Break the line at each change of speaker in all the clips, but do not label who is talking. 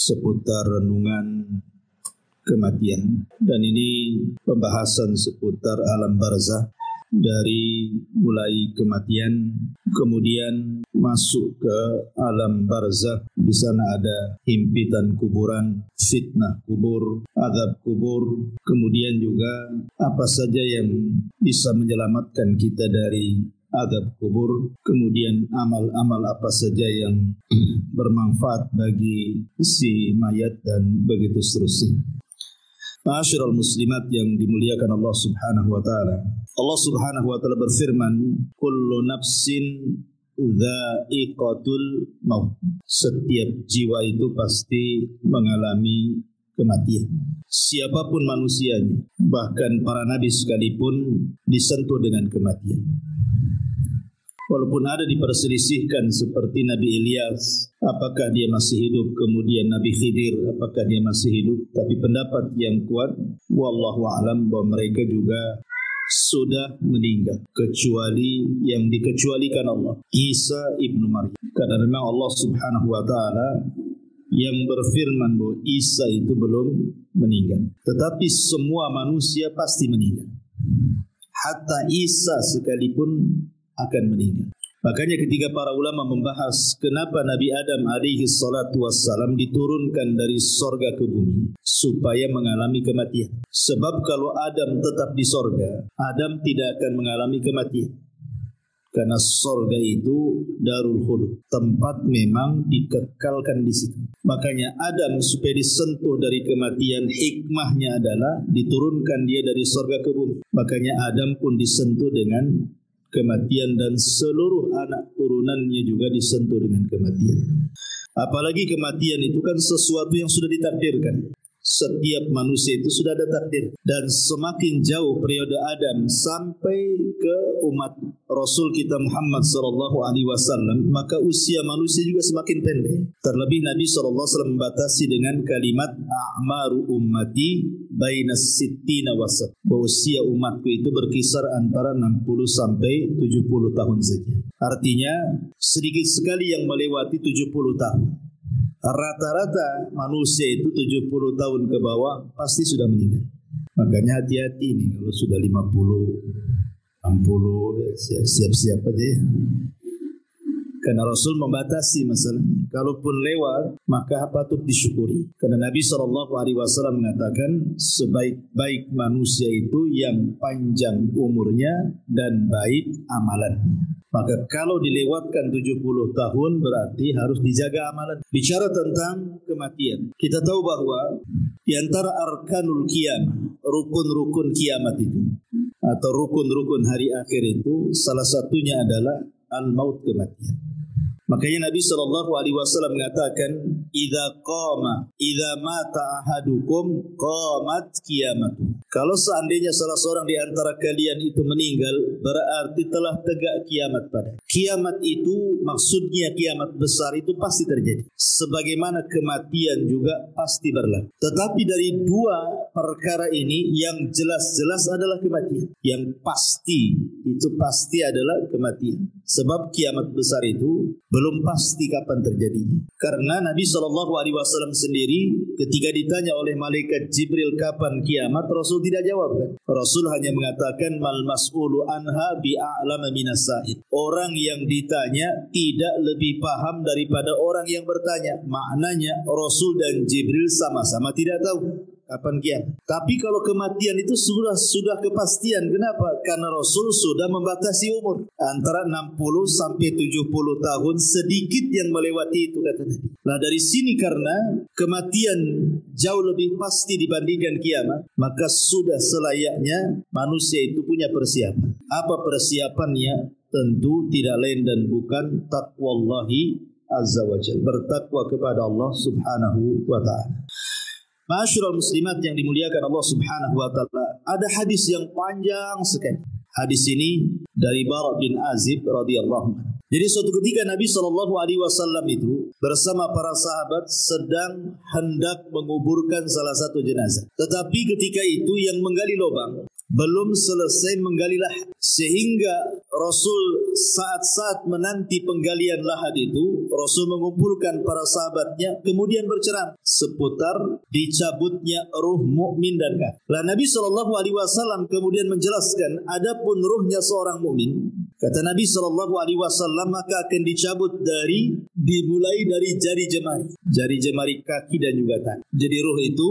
seputar renungan kematian, dan ini pembahasan seputar alam barzakh, dari mulai kematian kemudian masuk ke alam barzakh. Di sana ada himpitan kuburan, fitnah kubur, azab kubur, kemudian juga apa saja yang bisa menyelamatkan kita dari azab kubur, kemudian amal-amal apa saja yang bermanfaat bagi si mayat, dan begitu seterusnya. Ma'asyiral muslimat yang dimuliakan Allah Subhanahu wa taala. Allah Subhanahu wa taala berfirman, "Kullu nafsin dha'iqatul maut." Setiap jiwa itu pasti mengalami kematian. Siapapun manusianya, bahkan para nabi sekalipun disentuh dengan kematian. Walaupun ada diperselisihkan seperti Nabi Ilyas, apakah dia masih hidup, kemudian Nabi Khidir, apakah dia masih hidup, tapi pendapat yang kuat, wallahu a'lam, bahwa mereka juga sudah meninggal, kecuali yang dikecualikan Allah, Isa ibnu Maryam. Karena memang Allah Subhanahu wa taala yang berfirman bahwa Isa itu belum meninggal, tetapi semua manusia pasti meninggal. Hatta Isa sekalipun akan meninggal. Makanya ketika para ulama membahas kenapa Nabi Adam alaihi salatu wassalam diturunkan dari sorga ke bumi, supaya mengalami kematian. Sebab kalau Adam tetap di sorga, Adam tidak akan mengalami kematian. Karena sorga itu darul khulud, tempat memang dikekalkan di situ. Makanya Adam supaya disentuh dari kematian, hikmahnya adalah diturunkan dia dari sorga ke bumi. Makanya Adam pun disentuh dengan kematian, dan seluruh anak turunannya juga disentuh dengan kematian. Apalagi kematian itu kan sesuatu yang sudah ditakdirkan. Setiap manusia itu sudah ada takdir, dan semakin jauh periode Adam sampai ke umat Rasul kita Muhammad sallallahu alaihi wasallam, maka usia manusia juga semakin pendek. Terlebih Nabi sallallahu alaihi wasallam membatasi dengan kalimat a'maru ummati bainas sittina wasat, bahwa usia umatku itu berkisar antara 60 sampai 70 tahun saja. Artinya sedikit sekali yang melewati 70 tahun. Rata-rata manusia itu 70 tahun ke bawah pasti sudah meninggal. Makanya hati-hati nih, kalau sudah 50, 60, siap-siap aja ya. Karena Rasul membatasi masalahnya. Kalaupun lewat, maka patut disyukuri. Karena Nabi SAW mengatakan, sebaik-baik manusia itu yang panjang umurnya dan baik amalannya. Maka kalau dilewatkan 70 tahun berarti harus dijaga amalan. Bicara tentang kematian, kita tahu bahwa di antara arkanul qiyamah, rukun-rukun kiamat itu, atau rukun-rukun hari akhir itu, salah satunya adalah al-maut, kematian. Makanya Nabi SAW mengatakan, idza mata ahadukum qamat qiyamatu. Kalau seandainya salah seorang di antara kalian itu meninggal, berarti telah tegak kiamat pada. Kiamat itu maksudnya kiamat besar itu pasti terjadi. Sebagaimana kematian juga pasti berlaku. Tetapi dari dua perkara ini, yang jelas-jelas adalah kematian. Yang pasti, itu pasti adalah kematian. Sebab kiamat besar itu belum pasti kapan terjadinya. Karena Nabi SAW sendiri ketika ditanya oleh malaikat Jibril kapan kiamat, Rasul tidak jawab kan. Rasul hanya mengatakan mal mas'ulu anha bi'a'lama minas sa'id. Orang yang ditanya tidak lebih paham daripada orang yang bertanya. Maknanya Rasul dan Jibril sama-sama tidak tahu kapan kiamat. Tapi kalau kematian itu sudah kepastian. Kenapa? Karena Rasul sudah membatasi umur antara 60 sampai 70 tahun, sedikit yang melewati itu kata Nabi. Nah dari sini karena kematian jauh lebih pasti dibandingkan kiamat, maka sudah selayaknya manusia itu punya persiapan. Apa persiapannya? Tentu tidak lain dan bukan taqwallahi azza wa jalla, bertakwa kepada Allah Subhanahu wa ta'ala. Ma'asyiral muslimat yang dimuliakan Allah Subhanahu wa taala, ada hadis yang panjang sekali. Hadis ini dari Bara bin Azib radhiyallahu anhu. Jadi suatu ketika Nabi SAW itu bersama para sahabat sedang hendak menguburkan salah satu jenazah. Tetapi ketika itu yang menggali lubang belum selesai menggali lahat, sehingga Rasul saat-saat menanti penggalian lahat itu, Rasul mengumpulkan para sahabatnya kemudian berceramah seputar dicabutnya ruh mukmin dan kafir. Lah Nabi SAW kemudian menjelaskan, adapun ruhnya seorang mukmin, kata Nabi SAW, maka akan dicabut dimulai dari jari jemari kaki dan juga tangan. Jadi ruh itu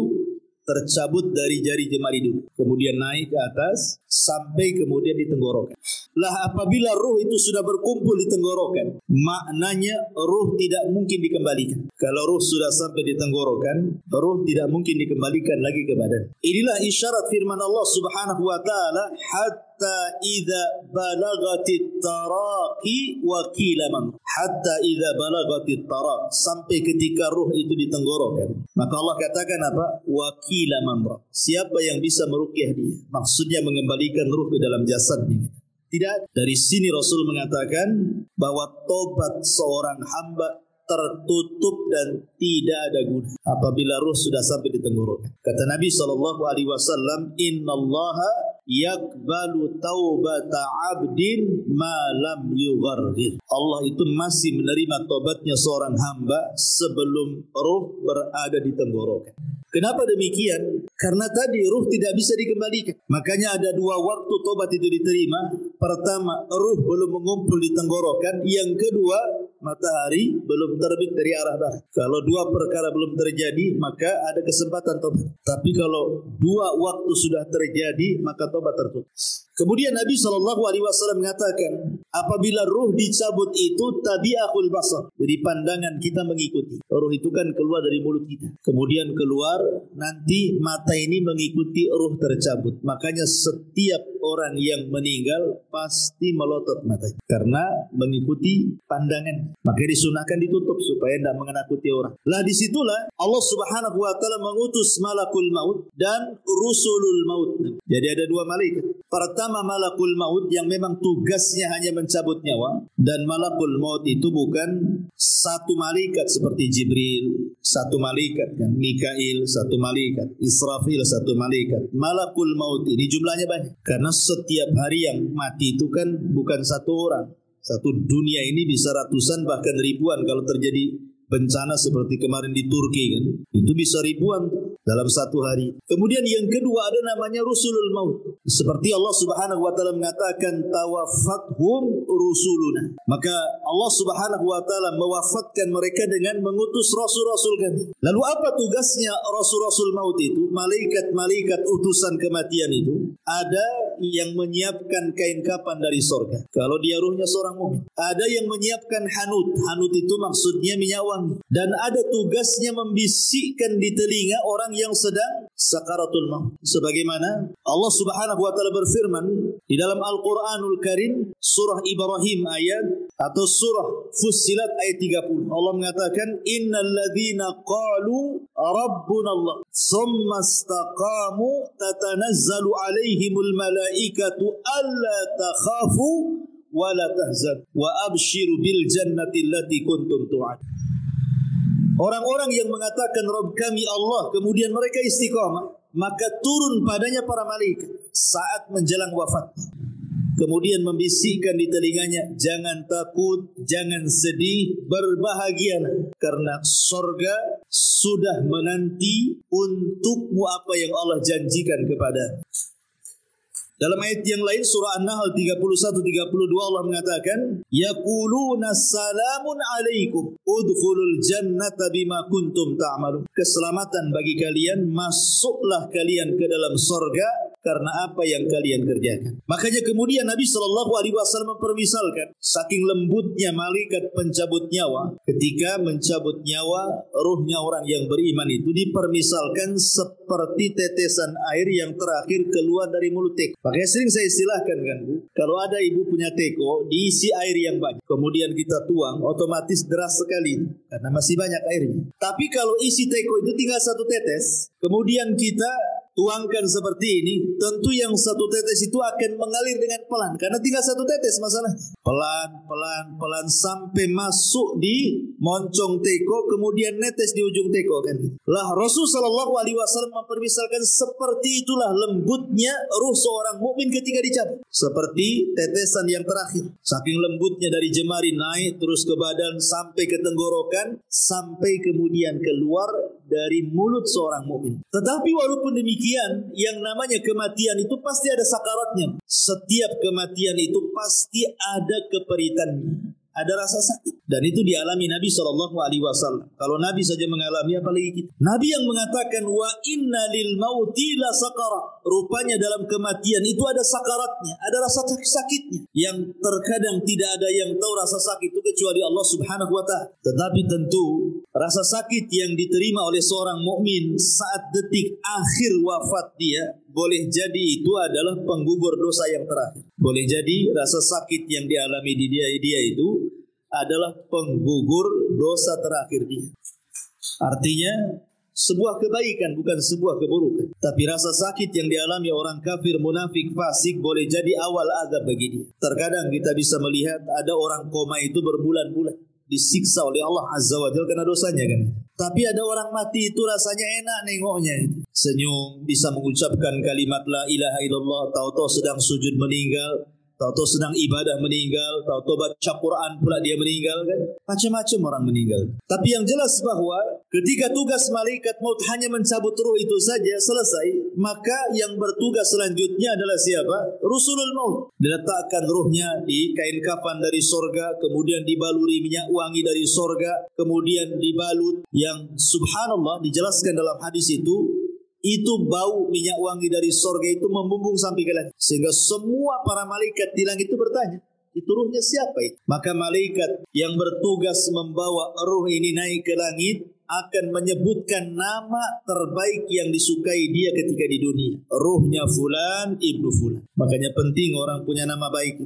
tercabut dari jari jemari dulu, kemudian naik ke atas sampai kemudian di tenggorokan. Lah apabila ruh itu sudah berkumpul di tenggorokan, maknanya ruh tidak mungkin dikembalikan. Kalau ruh sudah sampai di tenggorokan, ruh tidak mungkin dikembalikan lagi ke badan. Inilah isyarat firman Allah Subhanahu wa taala, hatta idza balagatit taraqi wa qila man. Hatta idza balagatit taraq, sampai ketika ruh itu di tenggorokan, maka Allah katakan apa? Wa qila man. Siapa yang bisa meruqyah dia? Maksudnya mengembalikan ruh ke dalam jasadnya. Tidak. Dari sini Rasul mengatakan bahwa tobat seorang hamba tertutup dan tidak ada guna apabila ruh sudah sampai di tenggorokan. Kata Nabi SAW, Innallaha yakbalu taubata abdin ma lam yugharghir. Allah itu masih menerima tobatnya seorang hamba sebelum ruh berada di tenggorokan. Kenapa demikian? Karena tadi ruh tidak bisa dikembalikan. Makanya ada dua waktu tobat itu diterima. Pertama, ruh belum mengumpul di tenggorokan. Yang kedua, matahari belum terbit dari arah barat. Kalau dua perkara belum terjadi, maka ada kesempatan tobat. Tapi kalau dua waktu sudah terjadi, maka tobat tertutup. Kemudian Nabi SAW mengatakan, apabila ruh dicabut itu tabi'ahul basar. Jadi pandangan kita mengikuti. Ruh itu kan keluar dari mulut kita. Kemudian keluar, nanti mata ini mengikuti ruh tercabut. Makanya setiap orang yang meninggal pasti melotot matanya. Karena mengikuti pandangan. Maka disunahkan ditutup supaya tidak mengenakuti orang. Lah disitulah Allah Subhanahu wa taala mengutus malakul maut dan rusulul maut. Jadi ada dua malaikat. Pertama malakul maut yang memang tugasnya hanya mencabut nyawa, dan malakul maut itu bukan satu malaikat seperti Jibril, satu malaikat kan, Mikail satu malaikat, Israfil satu malaikat. Malakul maut ini jumlahnya banyak karena setiap hari yang mati itu kan bukan satu orang. Satu dunia ini bisa ratusan bahkan ribuan kalau terjadi bencana seperti kemarin di Turki kan, itu bisa ribuan dalam satu hari. Kemudian yang kedua ada namanya rusulul maut. Seperti Allah Subhanahu wa taala mengatakan tawaffathum rusuluna. Maka Allah Subhanahu wa taala mewafatkan mereka dengan mengutus rasul-rasul kami. Lalu apa tugasnya rasul-rasul maut itu? Malaikat-malaikat utusan kematian itu ada yang menyiapkan kain kafan dari surga. Kalau dia ruhnya seorang mukmin. Ada yang menyiapkan hanut. Hanut itu maksudnya minyak wangi. Dan ada tugasnya membisikkan di telinga orang yang sedang sakaratul maut. Sebagaimana Allah Subhanahu wa taala berfirman di dalam Al-Qur'anul Karim surah Ibrahim ayat atau surah Fussilat ayat 30. Allah mengatakan innal ladzina qalu rabbuna Allah tsumma istaqamu tatanazzalu alaihimul malaikatu alla takhafu wa la tahzan wa abshiru bil jannati allati kuntum tu'adun. Orang-orang yang mengatakan Rabb kami Allah, kemudian mereka istiqamah, maka turun padanya para malaikat saat menjelang wafat. Kemudian membisikkan di telinganya, jangan takut, jangan sedih, berbahagialah. Karena surga sudah menanti untukmu apa yang Allah janjikan kepada. Dalam ayat yang lain surah An-Nahl 31-32 Allah mengatakan yaquluna salamun alaikum udkhulul jannata bima kuntum ta'malun. Keselamatan bagi kalian, masuklah kalian ke dalam surga karena apa yang kalian kerjakan. Makanya kemudian Nabi SAW mempermisalkan saking lembutnya malaikat pencabut nyawa, ketika mencabut nyawa ruhnya orang yang beriman itu dipermisalkan seperti tetesan air yang terakhir keluar dari mulut teko. Makanya sering saya istilahkan kan Bu, kalau ada ibu punya teko diisi air yang banyak, kemudian kita tuang, otomatis deras sekali karena masih banyak airnya. Tapi kalau isi teko itu tinggal satu tetes, kemudian kita tuangkan seperti ini, tentu yang satu tetes itu akan mengalir dengan pelan, karena tinggal satu tetes masalah. Pelan sampai masuk di moncong teko, kemudian netes di ujung teko kan. Lah Rasul sallallahu alaihi wasallam mempermisalkan seperti itulah lembutnya ruh seorang mukmin ketika dicabut. Seperti tetesan yang terakhir. Saking lembutnya dari jemari naik terus ke badan sampai ke tenggorokan, sampai kemudian keluar dari mulut seorang mukmin. Tetapi walaupun demikian, yang namanya kematian itu pasti ada sakaratnya. Setiap kematian itu pasti ada keperitannya, ada rasa sakit, dan itu dialami Nabi SAW. Kalau Nabi saja mengalami, apalagi kita. Nabi yang mengatakan wa inna lil mauti la sakarat. Rupanya dalam kematian itu ada sakaratnya, ada rasa sakitnya, yang terkadang tidak ada yang tahu rasa sakit itu kecuali Allah Subhanahu wa ta'ala. Tetapi tentu rasa sakit yang diterima oleh seorang mukmin saat detik akhir wafat dia, boleh jadi itu adalah penggugur dosa yang terakhir. Boleh jadi rasa sakit yang dialami di dia itu adalah penggugur dosa terakhir dia. Artinya sebuah kebaikan, bukan sebuah keburukan. Tapi rasa sakit yang dialami orang kafir, munafik, fasik boleh jadi awal azab bagi dia. Terkadang kita bisa melihat ada orang koma itu berbulan-bulan disiksa oleh Allah Azza wa Jalla karena dosanya kan. Tapi ada orang mati itu rasanya enak nengoknya. Senyum, bisa mengucapkan kalimat la ilaha illallah, tahu-tahu sedang sujud meninggal, tahu-tahu sedang ibadah meninggal, tahu-tahu baca Quran pula dia meninggal kan. Macam-macam orang meninggal. Tapi yang jelas bahwa ketika tugas malaikat maut hanya mencabut ruh itu saja selesai, maka yang bertugas selanjutnya adalah siapa? Rusulul maut. Diletakkan ruhnya di kain kafan dari sorga, kemudian dibaluri minyak wangi dari sorga, kemudian dibalut yang subhanallah dijelaskan dalam hadis itu bau minyak wangi dari sorga itu membumbung sampai ke langit. Sehingga semua para malaikat di langit itu bertanya, itu ruhnya siapa itu? Maka malaikat yang bertugas membawa ruh ini naik ke langit akan menyebutkan nama terbaik yang disukai dia ketika di dunia. Ruhnya fulan ibnu fulan. Makanya penting orang punya nama baik.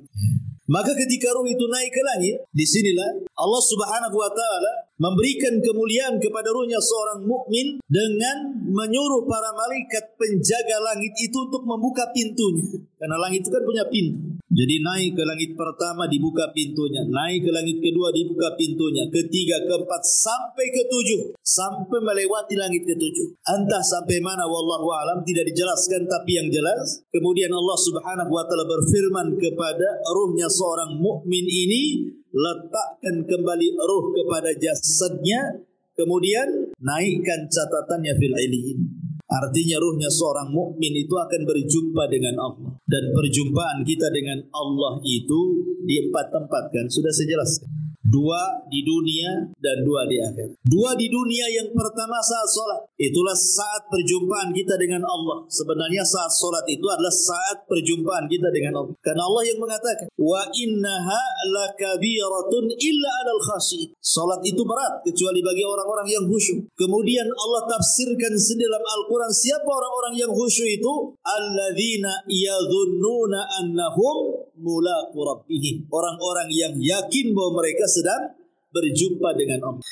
Maka ketika ruh itu naik ke langit, disinilah Allah Subhanahu wa ta'ala memberikan kemuliaan kepada ruhnya seorang mukmin dengan menyuruh para malaikat penjaga langit itu untuk membuka pintunya. Karena langit itu kan punya pintu. Jadi naik ke langit pertama dibuka pintunya, naik ke langit kedua dibuka pintunya, ketiga, keempat, sampai ketujuh, sampai melewati langit ketujuh. Entah sampai mana wallahu a'lam, tidak dijelaskan, tapi yang jelas kemudian Allah Subhanahu wa ta'ala berfirman kepada ruhnya seorang mukmin ini, letakkan kembali ruh kepada jasadnya, kemudian naikkan catatannya fil illiyin. Artinya ruhnya seorang mukmin itu akan berjumpa dengan Allah, dan perjumpaan kita dengan Allah itu di 4 tempat kan sudah saya jelaskan. 2 di dunia dan 2 di akhirat. 2 di dunia, yang pertama saat solat. Itulah saat perjumpaan kita dengan Allah. Sebenarnya saat solat itu adalah saat perjumpaan kita dengan Allah. Karena Allah yang mengatakan, wa innaha lakabiratun illa 'alal khashi'in. Solat itu berat kecuali bagi orang-orang yang khusyuk. Kemudian Allah tafsirkan dalam Al-Quran, siapa orang-orang yang khusyuk itu? Alladzina yadhunnuna annahum mulaqu rabbihim. Orang-orang yang yakin bahwa mereka sedang berjumpa dengan Allah.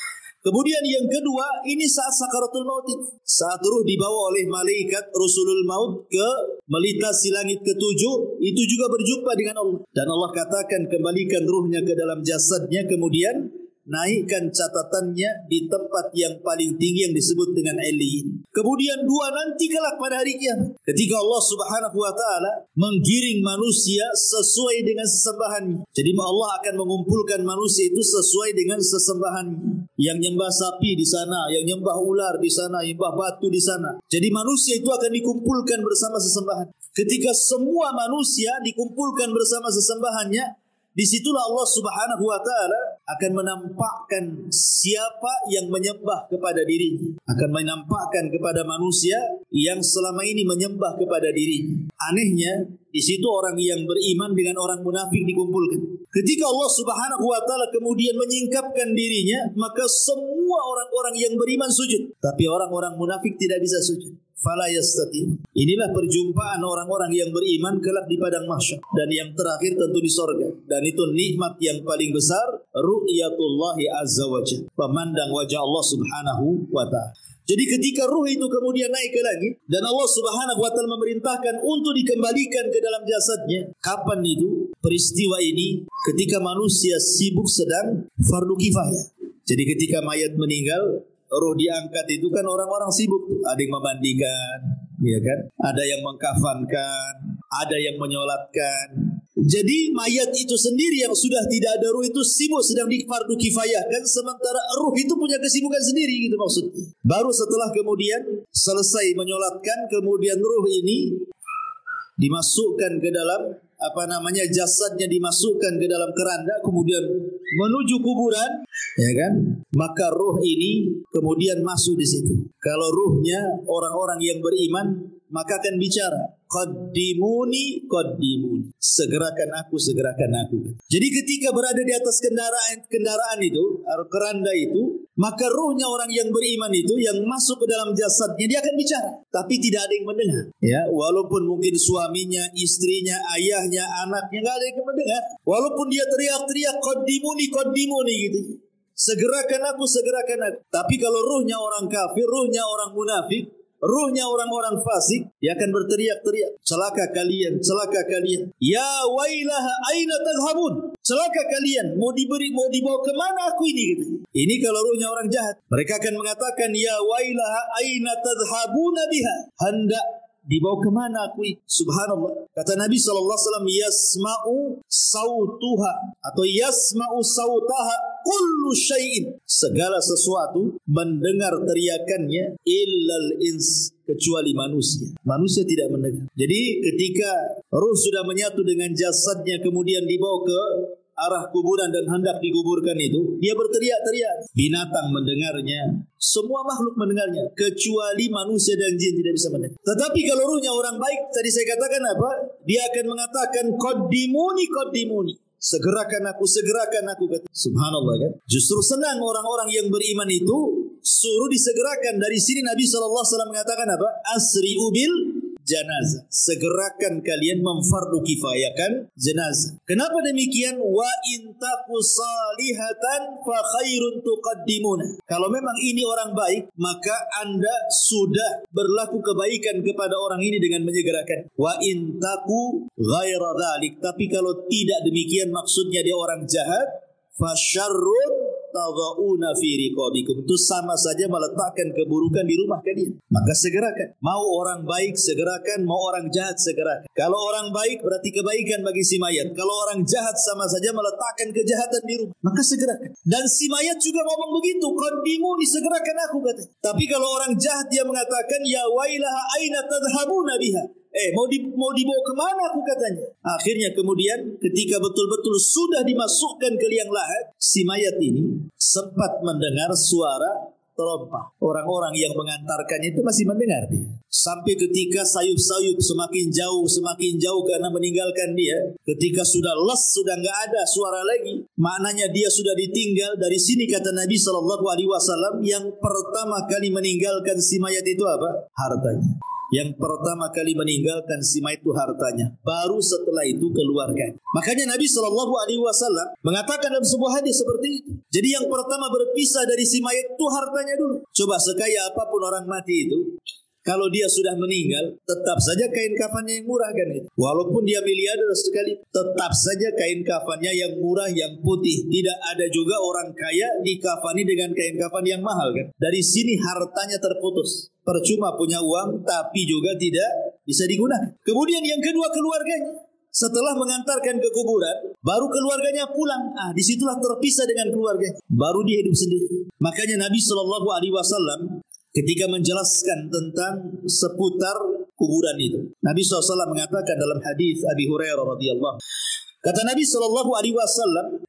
Kemudian yang kedua, ini saat sakaratul maut, saat ruh dibawa oleh malaikat Rusulul Maut ke melintasi langit ketujuh, itu juga berjumpa dengan Allah. Dan Allah katakan, kembalikan ruhnya ke dalam jasadnya, kemudian naikkan catatannya di tempat yang paling tinggi yang disebut dengan Illiyin. Kemudian 2 nanti kelak pada hari kiamat, ketika Allah Subhanahu wa ta'ala menggiring manusia sesuai dengan sesembahannya. Jadi Allah akan mengumpulkan manusia itu sesuai dengan sesembahannya. Yang nyembah sapi di sana, yang nyembah ular di sana, yang nyembah batu di sana. Jadi manusia itu akan dikumpulkan bersama sesembahan. Ketika semua manusia dikumpulkan bersama sesembahannya, disitulah Allah Subhanahu wa ta'ala akan menampakkan siapa yang menyembah kepada dirinya. Akan menampakkan kepada manusia yang selama ini menyembah kepada dirinya. Anehnya, di situ orang yang beriman dengan orang munafik dikumpulkan. Ketika Allah Subhanahu wa ta'ala kemudian menyingkapkan dirinya, maka semua orang-orang yang beriman sujud. Tapi orang-orang munafik tidak bisa sujud. Fala yastati'. Inilah perjumpaan orang-orang yang beriman kelak di padang mahsyar, dan yang terakhir tentu di sorga. Dan itu nikmat yang paling besar, ru'yatullahi azza wa jalla, memandang wajah Allah Subhanahu wa ta'ala. Jadi ketika ruh itu kemudian naik ke langit dan Allah Subhanahu wa taala memerintahkan untuk dikembalikan ke dalam jasadnya, kapan itu peristiwa ini? Ketika manusia sibuk sedang fardu kifayah. Jadi ketika mayat meninggal, roh diangkat itu kan orang-orang sibuk, ada yang memandikan, ya kan? Ada yang mengkafankan, ada yang menyolatkan. Jadi mayat itu sendiri yang sudah tidak ada ruh itu sibuk sedang difardu kifayahkan, sementara ruh itu punya kesibukan sendiri, gitu maksudnya. Baru setelah kemudian selesai menyolatkan, kemudian ruh ini dimasukkan ke dalam jasadnya dimasukkan ke dalam keranda, kemudian menuju kuburan, ya kan? Maka ruh ini kemudian masuk di situ. Kalau ruhnya orang-orang yang beriman, maka akan bicara, qaddimuni, segerakan aku. Jadi ketika berada di atas kendaraan itu, keranda itu, maka ruhnya orang yang beriman itu yang masuk ke dalam jasadnya, dia akan bicara, tapi tidak ada yang mendengar. Ya, walaupun mungkin suaminya, istrinya, ayahnya, anaknya, nggak ada yang mendengar. Walaupun dia teriak-teriak, qaddimuni gitu. Segerakan aku. Tapi kalau ruhnya orang kafir, ruhnya orang munafik, ruhnya orang-orang fasik, dia akan berteriak-teriak, celaka kalian. Ya wailaha aina tadhhabun. Celaka kalian, mau dibawa kemana aku ini, gitu. Ini kalau ruhnya orang jahat. Mereka akan mengatakan, ya wailaha aina tadhhabuna biha. Hendak dibawa kemana aku ini? Subhanallah. Kata Nabi SAW, yasma'u sautuha atau yasma'u sautaha kullu syai'in. Segala sesuatu mendengar teriakannya, illal ins, kecuali manusia. Manusia tidak mendengar. Jadi ketika ruh sudah menyatu dengan jasadnya, kemudian dibawa ke arah kuburan dan hendak dikuburkan itu, dia berteriak-teriak. Binatang mendengarnya, semua makhluk mendengarnya, kecuali manusia dan jin tidak bisa mendengar. Tetapi kalau ruhnya orang baik, tadi saya katakan apa? Dia akan mengatakan, qaddimuni. Segerakan aku. Kata. Subhanallah, kan? Justru senang orang-orang yang beriman itu suruh disegerakan. Dari sini Nabi SAW mengatakan apa? Asri'u bil janazah. Segerakan kalian memfardu kifayahkan jenazah. Kenapa demikian? Wa in taqu salihatan fa khairun tuqaddimuna. Kalau memang ini orang baik, maka Anda sudah berlaku kebaikan kepada orang ini dengan menyegerakan. Wa in taqu ghaira dzalik. Tapi kalau tidak demikian, maksudnya dia orang jahat, fa syarrun tadhauna fi riqabikum, itu sama saja meletakkan keburukan di rumah kalian. Maka segerakan. Mau orang baik segerakan, mau orang jahat segerakan. Kalau orang baik berarti kebaikan bagi si mayat. Kalau orang jahat sama saja meletakkan kejahatan di rumah. Maka segerakan. Dan si mayat juga ngomong begitu, qaddimuni, segerakan aku, kata. Tapi kalau orang jahat dia mengatakan, ya wailaha aina tadhhabuna biha. Mau dibawa kemana aku, katanya. Akhirnya kemudian ketika betul-betul sudah dimasukkan ke liang lahat, si mayat ini sempat mendengar suara terompah. Orang-orang yang mengantarkannya itu masih mendengar dia. Sampai ketika sayup-sayup semakin jauh karena meninggalkan dia. Ketika sudah sudah nggak ada suara lagi, maknanya dia sudah ditinggal. Dari sini kata Nabi SAW, yang pertama kali meninggalkan si mayat itu apa? Hartanya. Yang pertama kali meninggalkan si mayat itu hartanya. Baru setelah itu keluarga. Makanya Nabi SAW mengatakan dalam sebuah hadis seperti itu. Jadi yang pertama berpisah dari si mayat itu hartanya dulu. Coba sekaya apapun orang mati itu, kalau dia sudah meninggal, tetap saja kain kafannya yang murah, kan? Walaupun dia miliarder sekali, tetap saja kain kafannya yang murah, yang putih. Tidak ada juga orang kaya dikafani dengan kain kafan yang mahal, kan? Dari sini hartanya terputus. Percuma punya uang, tapi juga tidak bisa digunakan. Kemudian yang kedua, keluarganya. Setelah mengantarkan ke kuburan, baru keluarganya pulang. Disitulah terpisah dengan keluarga. Baru dia hidup sendiri. Makanya Nabi SAW ketika menjelaskan tentang seputar kuburan itu, Nabi SAW mengatakan dalam hadis Abi Hurairah radhiyallahu, kata Nabi SAW,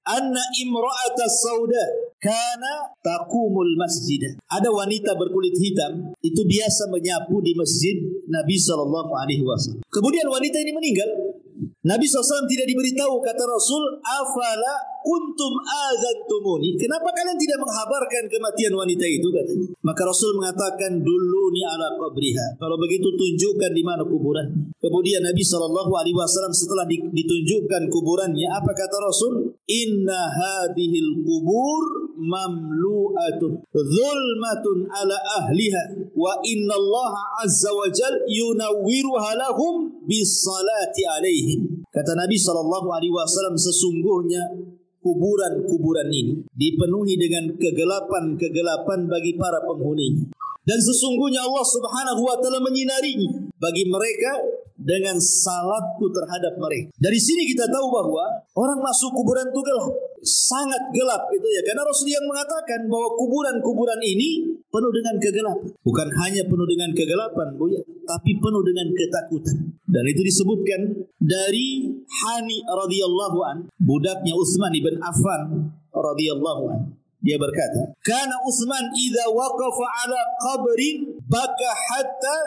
anna imra'ata sauda kana taqumul masjid. Ada wanita berkulit hitam itu biasa menyapu di masjid Nabi SAW. Kemudian wanita ini meninggal. Nabi SAW tidak diberitahu, kata Rasul, afala kuntum azantumuni. Kenapa kalian tidak menghabarkan kematian wanita itu, katanya. Maka Rasul mengatakan, duluni ala qabriha. Kalau begitu tunjukkan di mana kuburan. Kemudian Nabi SAW setelah ditunjukkan kuburannya, apa kata Rasul? Inna hadhil kubur mamlu'atun zulmatun ala ahliha wa innallaha azza wa jal yunawwiruha lahum bisalati alaihim. Kata Nabi SAW, sesungguhnya kuburan-kuburan ini dipenuhi dengan kegelapan-kegelapan bagi para penghuninya. Dan sesungguhnya Allah Subhanahu wa taala menyinarinya bagi mereka dengan salatku terhadap mereka. Dari sini kita tahu bahwa orang masuk kuburan itu gelap, sangat gelap gitu ya. Karena Rasul yang mengatakan bahwa kuburan-kuburan ini penuh dengan kegelapan. Bukan hanya penuh dengan kegelapan, Bu ya, tapi penuh dengan ketakutan. Dan itu disebutkan dari Hani radhiyallahu an, budaknya Utsman ibn Affan radhiyallahu an. Dia berkata, "Kana Utsman idza waqafa ala qabrin baka hatta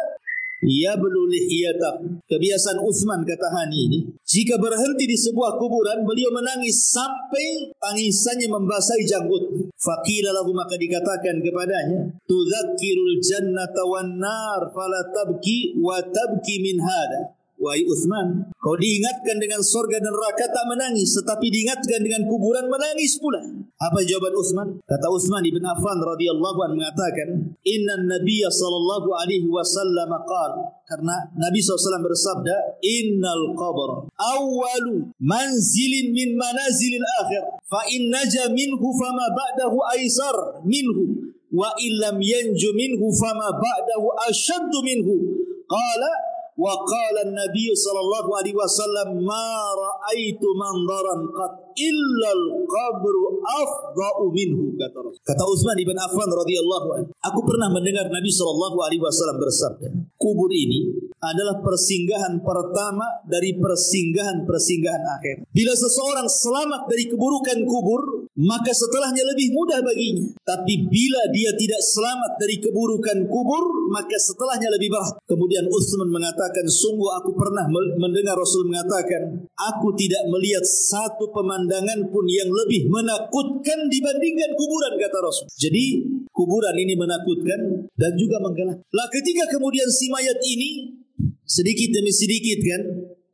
yablu lihiyatahu." Kebiasaan Utsman, kata Hani ini, jika berhenti di sebuah kuburan, beliau menangis sampai tangisannya membasahi janggut. Faqila lahu, maka dikatakan kepadanya, "Tudzakkirul jannata wan nar fala tabki wa tabki min hada." Wahai Utsman, kau diingatkan dengan surga dan neraka tak menangis, tetapi diingatkan dengan kuburan menangis pula. Apa jawaban Utsman? Kata Utsman ibn Affan radhiyallahu anhu mengatakan, "Inna Nabiyya sallallahu alaihi wasallam qala," karena Nabi SAW bersabda, "Innal qabra awwalu manzilin min manazilil akhir, fa in naja minhu fama ba'dahu aisar minhu, wa illam yanju minhu fama ba'dahu ashaddu minhu." Qala wa qala an-nabiy sallallahu alaihi wasallam, "Ma ra'aitu mandaran qad illa al-qabru afda'u minhu." Kata Utsman ibn Affan radhiyallahu anhu, aku pernah mendengar Nabi sallallahu alaihi wasallam bersabda, kubur ini adalah persinggahan pertama dari persinggahan-persinggahan akhir. Bila seseorang selamat dari keburukan kubur, maka setelahnya lebih mudah baginya. Tapi bila dia tidak selamat dari keburukan kubur, maka setelahnya lebih berat. Kemudian Utsman mengatakan, sungguh aku pernah mendengar Rasul mengatakan, aku tidak melihat satu pemandangan pun yang lebih menakutkan dibandingkan kuburan, kata Rasul. Jadi kuburan ini menakutkan dan juga menggelap. Lah ketika kemudian si mayat ini sedikit demi sedikit kan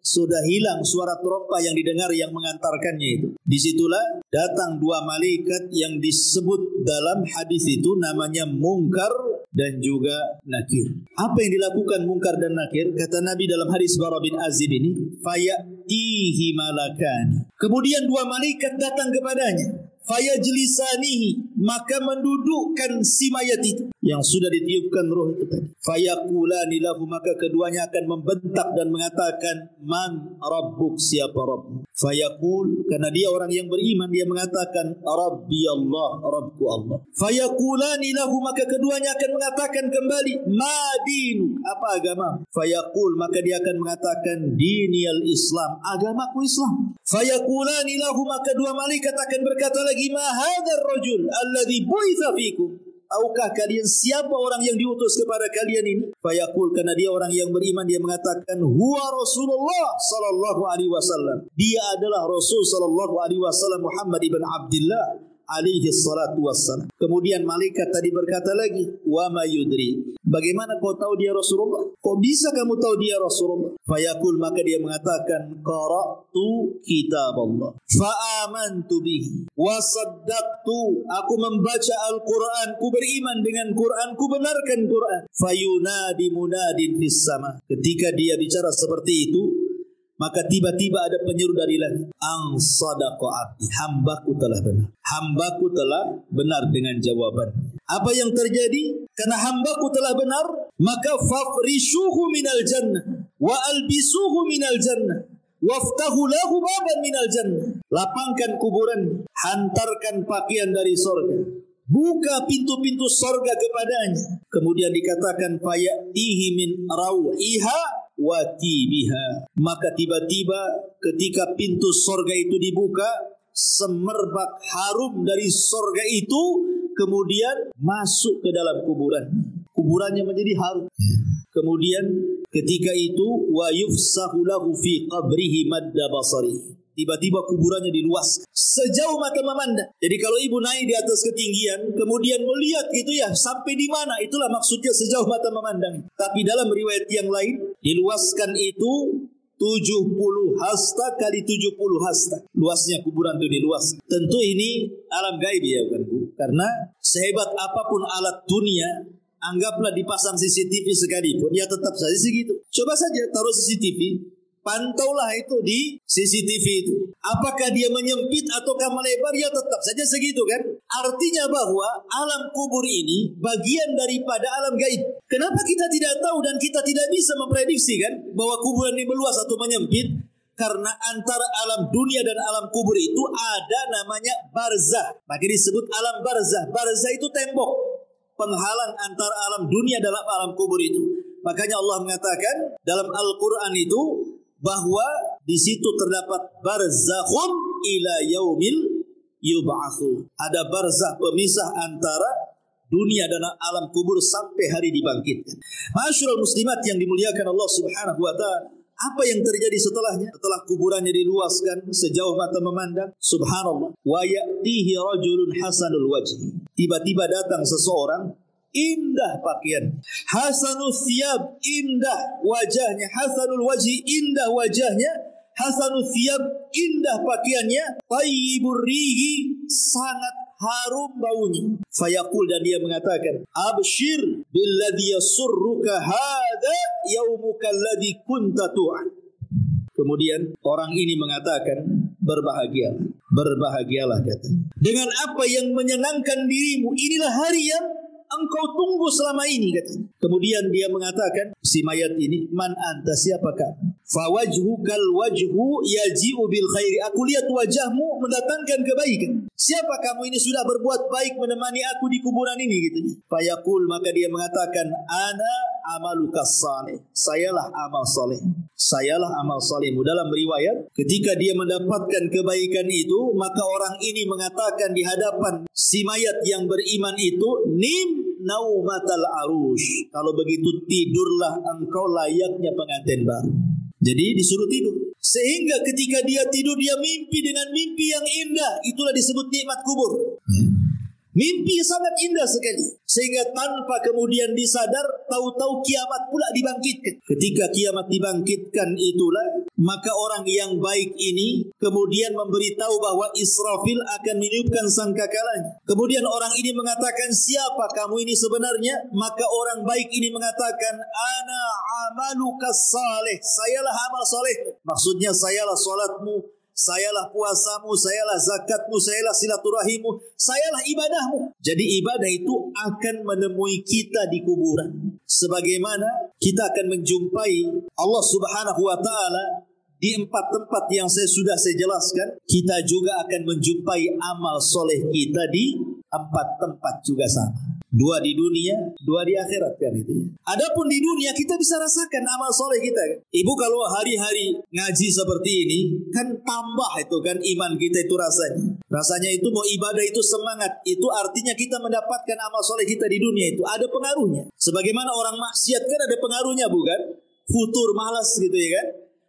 sudah hilang suara trompa yang didengar yang mengantarkannya itu. Disitulah datang dua malaikat yang disebut dalam hadis itu namanya Munkar dan juga Nakir. Apa yang dilakukan Munkar dan Nakir? Kata Nabi dalam hadis Bara bin Azib ini, fayatihi malakan. Kemudian dua malaikat datang kepadanya. Fayajlisanihi, maka mendudukkan si mayat itu yang sudah ditiupkan roh itu tadi. Fayaqulani lahu, maka keduanya akan membentak dan mengatakan, man rabbuk, siapa Rabb? Fayaqul, karena dia orang yang beriman, dia mengatakan, Rabbi Allah, Rabbku Allah. Fayaqulani lahu, maka keduanya akan mengatakan kembali, ma dinu, apa agama? Fayaqul, maka dia akan mengatakan, diniyal Islam, agamaku Islam. Fayaqulani lahu, maka dua malaikat akan berkata lagi, ma hadzal rajul alladhi bu'itsa fikum. Tahukah kalian siapa orang yang diutus kepada kalian ini? Fayaqul, karena dia orang yang beriman, dia mengatakan, huwa Rasulullah sallallahu alaihi wasallam. Dia adalah Rasul sallallahu alaihi wasallam, Muhammad ibn Abdullah alaihi salatu wassalam. Kemudian malaikat tadi berkata lagi, wa ma yudri, bagaimana kau tahu dia Rasulullah? Kok bisa kamu tahu dia Rasulullah? Fayaqul, maka dia mengatakan, qara'tu kitab Allah fa amantu bihi wa saddaqtu, aku membaca Al-Quran, ku beriman dengan Quran, ku benarkan Quran. Fayunadi munadin fis sama. Ketika dia bicara seperti itu, maka tiba-tiba ada penyeru dari langit, ang sadaqa abdi, hambaku telah benar. Hambaku telah benar dengan jawaban. Apa yang terjadi? Karena hambaku telah benar, maka fafrishuhu minal jannah wa albisuhu minal jannah waftahu lahu baban minal jannah. Lapangkan kuburan, hantarkan pakaian dari sorga, buka pintu-pintu sorga kepadanya. Kemudian dikatakan fayatihi min raw'iha wati biha, maka tiba-tiba ketika pintu sorga itu dibuka, semerbak harum dari sorga itu kemudian masuk ke dalam kuburan. Kuburannya menjadi harum. Kemudian ketika itu wa yufsahu lahu fi qabrihi madda basari, tiba-tiba kuburannya diluas sejauh mata memandang. Jadi kalau ibu naik di atas ketinggian, kemudian melihat gitu ya, sampai di mana, itulah maksudnya sejauh mata memandang. Tapi dalam riwayat yang lain, diluaskan itu 70 hasta kali 70 hasta. Luasnya kuburan itu luas. Tentu ini alam gaib ya bukan Bu? Karena sehebat apapun alat dunia, anggaplah dipasang CCTV sekalipun, ya tetap saja segitu. Coba saja taruh CCTV, pantaulah itu di CCTV itu. Apakah dia menyempit ataukah melebar, ya tetap saja segitu kan. Artinya bahwa alam kubur ini bagian daripada alam gaib. Kenapa kita tidak tahu dan kita tidak bisa memprediksi kan bahwa kuburan ini meluas atau menyempit? Karena antara alam dunia dan alam kubur itu ada namanya barzah. Maka disebut alam barzah. Barzah itu tembok penghalang antara alam dunia dan alam kubur itu. Makanya Allah mengatakan dalam Al-Quran itu bahwa di situ terdapat barzakhun ila yaumil yub'atsu. Ada barzah pemisah antara dunia dan alam kubur sampai hari dibangkitkan. Ma'asyiral muslimat yang dimuliakan Allah Subhanahu wa taala, apa yang terjadi setelahnya? Setelah kuburannya diluaskan sejauh mata memandang, subhanallah, wa ya'tihi rajulun hasanul wajhi. Tiba-tiba datang seseorang indah pakaian, hasanul thiyab, indah wajahnya, hasanul wajhi, indah wajahnya, hasanul thiyab, indah pakaiannya, tayyibur rihi, sangat harum baunya. Fayaqul, dan dia mengatakan, abshir billadhi yasurruka hadha yaumuka alladhi kunta tu'an. Kemudian orang ini mengatakan, berbahagialah, berbahagialah kata, dengan apa yang menyenangkan dirimu, inilah hari yang engkau tunggu selama ini katanya. Kemudian dia mengatakan, si mayat ini, man anta, siapakah? Fawajhukal wajhu yaji'u bil khairi. Aku lihat wajahmu mendatangkan kebaikan. Siapa kamu ini sudah berbuat baik menemani aku di kuburan ini gitu. Fayaqul, maka dia mengatakan, ana amalukas salih. Sayalah amal saleh. Sayalah amal salehmu. Dalam riwayat, ketika dia mendapatkan kebaikan itu, maka orang ini mengatakan di hadapan si mayat yang beriman itu, nim naumatal arush. Kalau begitu tidurlah engkau layaknya pengantin baru. Jadi disuruh tidur. Sehingga ketika dia tidur, dia mimpi dengan mimpi yang indah. Itulah disebut nikmat kubur. Mimpi sangat indah sekali. Sehingga tanpa kemudian disadar, tahu-tahu kiamat pula dibangkitkan. Ketika kiamat dibangkitkan itulah, maka orang yang baik ini kemudian memberitahu bahwa Israfil akan meniupkan sangkakalanya. Kemudian orang ini mengatakan, siapa kamu ini sebenarnya? Maka orang baik ini mengatakan, ana amalukas saleh. Sayalah amal saleh. Maksudnya sayalah salatmu, sayalah puasamu, sayalah zakatmu, sayalah silaturahimmu, sayalah ibadahmu. Jadi ibadah itu akan menemui kita di kuburan. Sebagaimana kita akan menjumpai Allah Subhanahu wa taala di 4 tempat yang saya jelaskan, kita juga akan menjumpai amal soleh kita di 4 tempat juga sama. 2 di dunia, 2 di akhirat kan itu. Adapun di dunia kita bisa rasakan amal soleh kita kan. Ibu kalau hari-hari ngaji seperti ini kan tambah itu kan iman kita itu rasanya. Rasanya itu mau ibadah itu semangat. Itu artinya kita mendapatkan amal soleh kita di dunia itu ada pengaruhnya. Sebagaimana orang maksiat kan ada pengaruhnya bukan? Futur, malas gitu ya kan.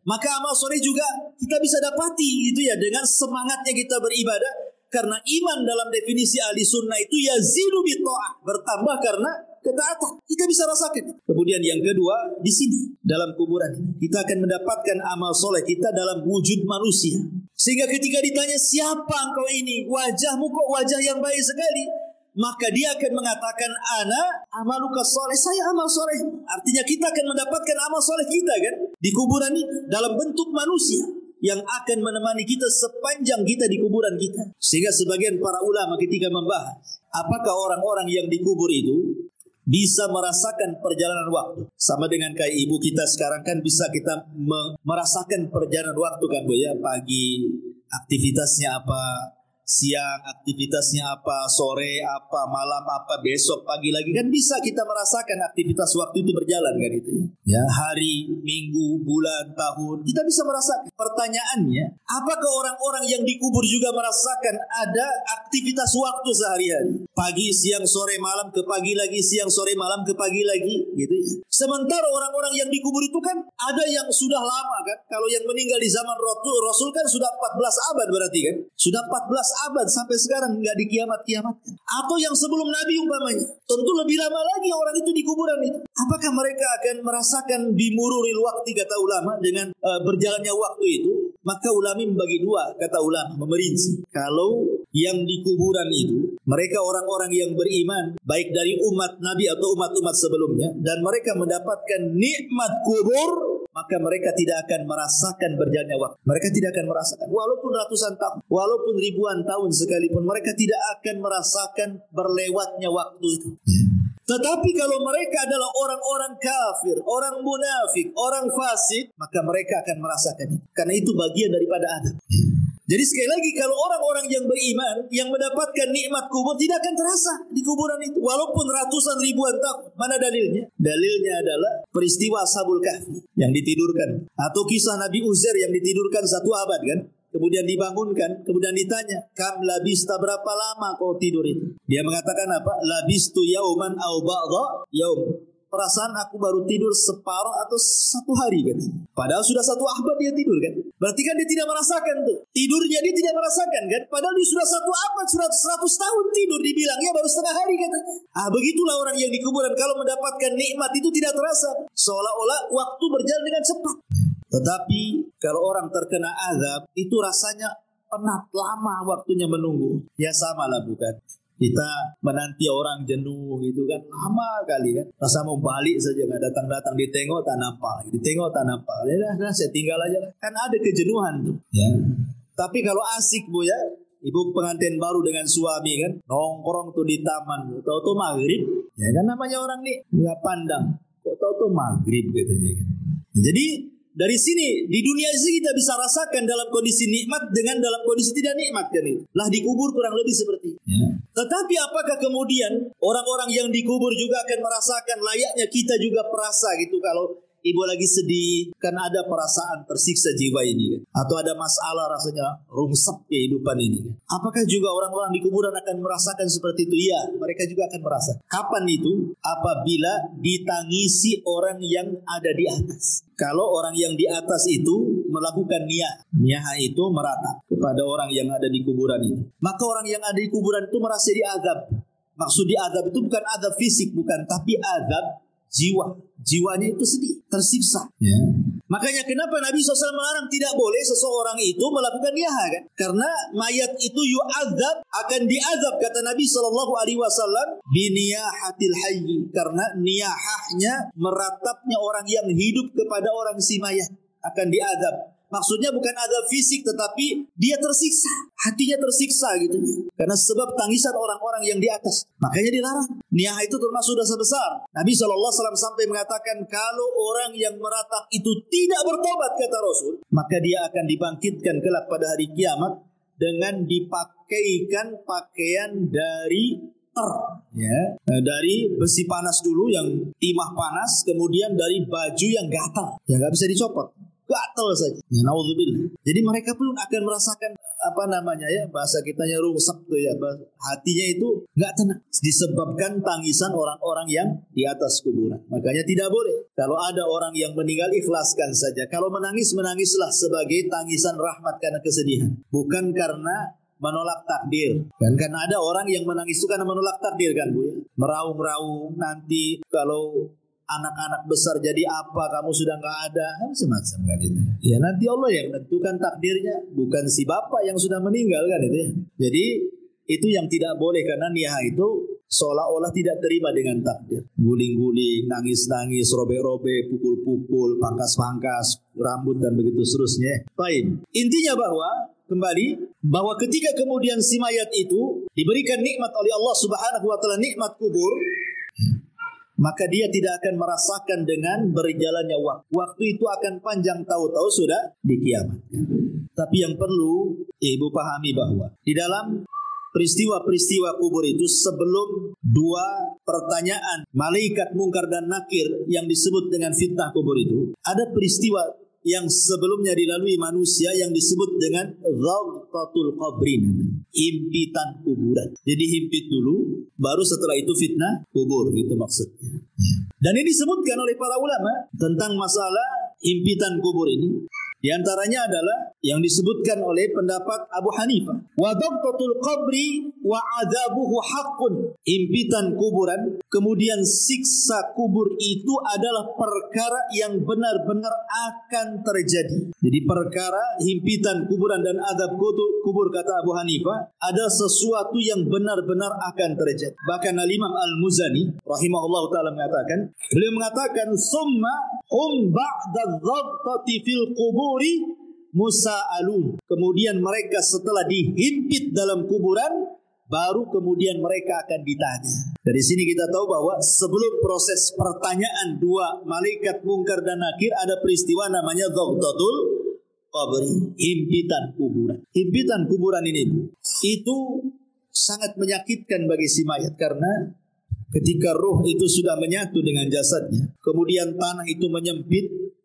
Maka amal soleh juga kita bisa dapati gitu ya dengan semangatnya kita beribadah. Karena iman dalam definisi ahli sunnah itu yazidu bitta'ah, bertambah karena ketaatan. Kita bisa rasakan. Kemudian yang kedua, di sini dalam kuburan ini kita akan mendapatkan amal soleh kita dalam wujud manusia. Sehingga ketika ditanya, siapa engkau ini? Wajahmu kok wajah yang baik sekali. Maka dia akan mengatakan, ana amalukas soleh, saya amal soleh. Artinya kita akan mendapatkan amal soleh kita kan di kuburan ini dalam bentuk manusia yang akan menemani kita sepanjang kita di kuburan kita. Sehingga sebagian para ulama ketika membahas apakah orang-orang yang dikubur itu bisa merasakan perjalanan waktu. Sama dengan kayak ibu kita sekarang kan bisa kita merasakan perjalanan waktu kan Bu ya. Pagi aktivitasnya apa, siang aktivitasnya apa, sore apa, malam apa, besok pagi lagi kan bisa kita merasakan aktivitas waktu itu berjalan kan itu ya. Hari, minggu, bulan, tahun kita bisa merasakan. Pertanyaannya, apakah orang-orang yang dikubur juga merasakan ada aktivitas waktu sehari-hari? Pagi, siang, sore, malam, ke pagi lagi, siang, sore, malam, ke pagi lagi, gitu ya. Sementara orang-orang yang dikubur itu kan ada yang sudah lama kan. Kalau yang meninggal di zaman Rasul kan sudah 14 abad berarti kan. Sudah 14 abad sampai sekarang nggak dikiamat-kiamatkan. Atau yang sebelum Nabi umpamanya. Tentu lebih lama lagi orang itu di kuburan itu. Apakah mereka akan merasakan bimururil waktu, kata ulama, dengan berjalannya waktu itu? Maka ulama membagi dua, kata ulama, memerinci. Kalau yang di kuburan itu, mereka orang-orang yang beriman, baik dari umat Nabi atau umat-umat sebelumnya, dan mereka mendapatkan nikmat kubur, maka mereka tidak akan merasakan berjalannya waktu. Mereka tidak akan merasakan. Walaupun ratusan tahun, walaupun ribuan tahun sekalipun, mereka tidak akan merasakan berlewatnya waktu itu. Tetapi kalau mereka adalah orang-orang kafir, orang munafik, orang fasik, maka mereka akan merasakan itu. Karena itu bagian daripada adab. Jadi sekali lagi, kalau orang-orang yang beriman, yang mendapatkan nikmat kubur, tidak akan terasa di kuburan itu. Walaupun ratusan ribuan tahun. Mana dalilnya? Dalilnya adalah peristiwa Ashabul Kahfi yang ditidurkan. Atau kisah Nabi Uzair yang ditidurkan 1 abad kan. Kemudian dibangunkan, kemudian ditanya, kam labista, berapa lama kau tidur itu? Dia mengatakan apa? Labistu yauman au ba'dha yaum. Perasaan aku baru tidur separuh atau 1 hari katanya. Padahal sudah 1 abad dia tidur kan. Berarti kan dia tidak merasakan tuh. Tidurnya dia tidak merasakan kan. Padahal dia sudah 1 abad, 100 tahun tidur. Dibilangnya baru setengah hari katanya. Begitulah orang yang di kuburan. Kalau mendapatkan nikmat itu tidak terasa. Seolah-olah waktu berjalan dengan cepat. Tetapi kalau orang terkena azab, itu rasanya penat, lama waktunya menunggu. Ya samalah bukan? Kita menanti orang jenuh gitu kan, lama kali kan. Rasa mau balik saja, nggak datang-datang, ditengok tak nampak, ditengok tak nampak. Ya dah, saya tinggal aja lah. Kan ada kejenuhan tuh. Ya. Tapi kalau asik bu ya, ibu pengantin baru dengan suami kan, nongkrong tuh di taman, tahu-tahu maghrib. Ya kan namanya orang nih nggak pandang, kok tahu-tahu maghrib katanya kan. Jadi dari sini, di dunia ini kita bisa rasakan dalam kondisi nikmat dengan dalam kondisi tidak nikmat kan itu. Lah dikubur kurang lebih seperti itu. Ya. Tetapi apakah kemudian orang-orang yang dikubur juga akan merasakan layaknya kita juga perasa gitu kalau ibu lagi sedih, kan ada perasaan tersiksa jiwa ini kan? Atau ada masalah rasanya rungsep kehidupan ini kan? Apakah juga orang-orang di kuburan akan merasakan seperti itu? Iya, mereka juga akan merasa. Kapan itu? Apabila ditangisi orang yang ada di atas. Kalau orang yang di atas itu melakukan niyah. Niyah itu meratap kepada orang yang ada di kuburan itu. Maka orang yang ada di kuburan itu merasa diazab. Maksud diazab itu bukan azab fisik, bukan, tapi azab jiwa. Jiwanya itu sedih, tersiksa. Ya. Makanya kenapa Nabi SAW melarang tidak boleh seseorang itu melakukan niyah kan? Karena mayat itu yu'adzab, akan diazab kata Nabi SAW biniyahatil hayyi. Karena niyahahnya, meratapnya orang yang hidup kepada orang si mayat akan diazab. Maksudnya bukan azab fisik, tetapi dia tersiksa, hatinya tersiksa gitu. Karena sebab tangisan orang-orang yang di atas. Makanya dilarang. Niyah itu termasuk dosa besar. Nabi SAW sampai mengatakan kalau orang yang meratap itu tidak bertobat, kata Rasul, maka dia akan dibangkitkan kelak pada hari kiamat dengan dipakaikan pakaian dari ya, dari besi panas dulu yang timah panas, kemudian dari baju yang gatal, yang nggak bisa dicopot. Gatal saja. Ya, naudzubillah. Jadi mereka pun akan merasakan bahasa kitanya rungsek tuh ya. Hatinya itu enggak tenang disebabkan tangisan orang-orang yang di atas kuburan. Makanya tidak boleh. Kalau ada orang yang meninggal, ikhlaskan saja. Kalau menangis, menangislah sebagai tangisan rahmat karena kesedihan, bukan karena menolak takdir. Dan karena ada orang yang menangis itu karena menolak takdir kan Bu ya. Meraung-raung nanti kalau anak-anak besar jadi apa, kamu sudah nggak ada, semacam kan itu. Ya nanti Allah yang menentukan takdirnya, bukan si bapak yang sudah meninggal kan itu ya. Jadi itu yang tidak boleh, karena niyah itu seolah-olah tidak terima dengan takdir. Guling-guling, nangis-nangis, robek-robek, pukul-pukul, pangkas-pangkas rambut dan begitu seterusnya. Baik. Intinya bahwa ketika kemudian si mayat itu diberikan nikmat oleh Allah Subhanahu wa taala, nikmat kubur, maka dia tidak akan merasakan dengan berjalannya waktu. Waktu itu akan panjang, tahu-tahu sudah dikiamatkan. Tapi yang perlu ibu pahami bahwa di dalam peristiwa-peristiwa kubur itu, sebelum 2 pertanyaan malaikat mungkar dan nakir yang disebut dengan fitnah kubur itu, ada peristiwa yang sebelumnya dilalui manusia yang disebut dengan Dhaghtatul Qabrin, himpitan kuburan. Jadi himpit dulu, baru setelah itu fitnah kubur, gitu maksudnya. Dan ini disebutkan oleh para ulama tentang masalah himpitan kubur ini. Di antaranya adalah yang disebutkan oleh pendapat Abu Hanifah. Wa dhaghtatul qabri wa adzabuhu haqqun. Himpitan kuburan, kemudian siksa kubur itu adalah perkara yang benar-benar akan terjadi. Jadi perkara himpitan kuburan dan azab kubur, kata Abu Hanifah, adalah sesuatu yang benar-benar akan terjadi. Bahkan Al-Imam Al-Muzani rahimahullahu taala mengatakan, beliau mengatakan summa hum ba'da dhaghtati fil qubur musa'alun. Kemudian mereka setelah dihimpit dalam kuburan, baru kemudian mereka akan ditanya. Dari sini kita tahu bahwa sebelum proses pertanyaan dua malaikat Munkar dan Nakir, ada peristiwa namanya Dhaghtatul Qabri, himpitan kuburan. Himpitan kuburan ini itu sangat menyakitkan bagi si mayat, karena ketika roh itu sudah menyatu dengan jasadnya, kemudian tanah itu menyempit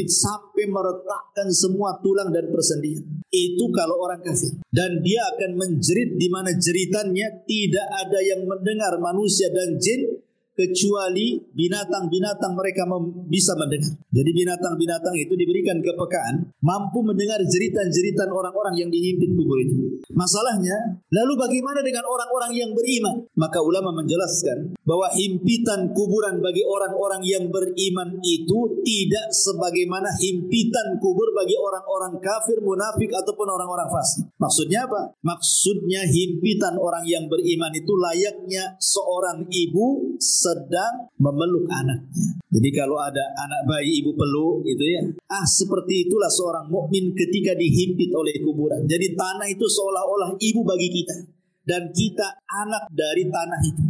sampai meretakkan semua tulang dan persendian. Itu kalau orang kafir. Dan dia akan menjerit di mana jeritannya tidak ada yang mendengar, manusia dan jin, kecuali binatang-binatang mereka bisa mendengar. Jadi binatang-binatang itu diberikan kepekaan, mampu mendengar jeritan-jeritan orang-orang yang dihimpit kubur itu. Masalahnya, lalu bagaimana dengan orang-orang yang beriman? Maka ulama menjelaskan bahwa himpitan kuburan bagi orang-orang yang beriman itu tidak sebagaimana himpitan kubur bagi orang-orang kafir, munafik, ataupun orang-orang fasik. Maksudnya apa? Maksudnya himpitan orang yang beriman itu layaknya seorang ibu sedang memeluk anaknya. Jadi kalau ada anak bayi ibu peluk gitu ya. Seperti itulah seorang mukmin ketika dihimpit oleh kuburan. Jadi tanah itu seolah-olah ibu bagi kita, dan kita anak dari tanah itu.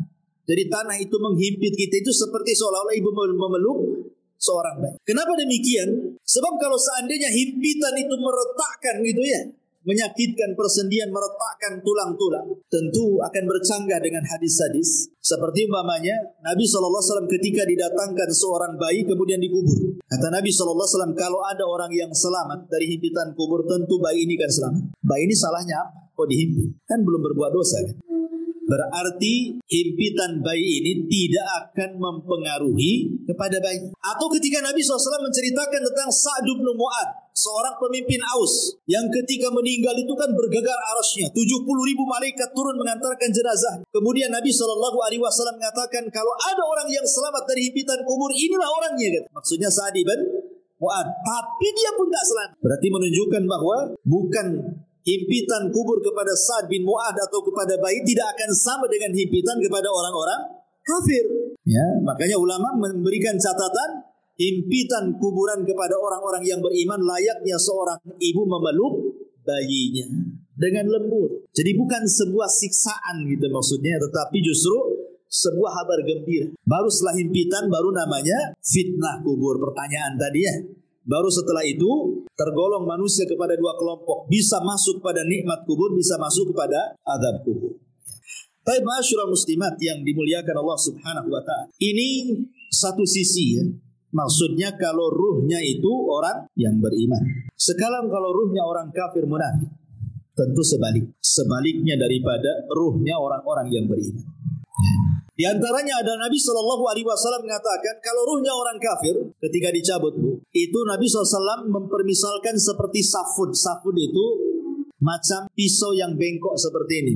Jadi tanah itu menghimpit kita itu seperti seolah-olah ibu memeluk seorang bayi. Kenapa demikian? Sebab kalau seandainya himpitan itu meretakkan gitu ya, menyakitkan persendian, meretakkan tulang-tulang, tentu akan bercanggah dengan hadis-hadis. Seperti umpamanya Nabi SAW ketika didatangkan seorang bayi kemudian dikubur. Kata Nabi SAW, kalau ada orang yang selamat dari himpitan kubur, tentu bayi ini kan selamat. Bayi ini salahnya apa? Kok dihimpit? Kan belum berbuat dosa kan? Berarti himpitan bayi ini tidak akan mempengaruhi kepada bayi. Atau ketika Nabi SAW menceritakan tentang Sa'd bin Mu'adz, seorang pemimpin Aus, yang ketika meninggal itu kan bergegar arasnya, 70.000 malaikat turun mengantarkan jenazah. Kemudian Nabi SAW mengatakan, kalau ada orang yang selamat dari himpitan kubur, inilah orangnya. Maksudnya Sa'd bin Mu'adz. Tapi dia pun tak selamat. Berarti menunjukkan bahwa bukan himpitan kubur kepada Sa'd bin Mu'adz atau kepada bayi tidak akan sama dengan himpitan kepada orang-orang kafir. Ya, makanya ulama memberikan catatan, himpitan kuburan kepada orang-orang yang beriman layaknya seorang ibu memeluk bayinya dengan lembut. Jadi bukan sebuah siksaan gitu maksudnya, tetapi justru sebuah kabar gembira. Baru setelah himpitan baru namanya fitnah kubur, pertanyaan tadi ya. Baru setelah itu tergolong manusia kepada dua kelompok, bisa masuk pada nikmat kubur, bisa masuk kepada azab kubur. Baik, ma'asyiral muslimat yang dimuliakan Allah Subhanahu wa taala. Ini satu sisi ya. Maksudnya kalau ruhnya itu orang yang beriman. Sekarang kalau ruhnya orang kafir munafik, tentu sebaliknya daripada ruhnya orang-orang yang beriman. Di antaranya ada Nabi SAW mengatakan kalau ruhnya orang kafir ketika dicabut itu Nabi SAW mempermisalkan seperti safud. Safud itu macam pisau yang bengkok seperti ini.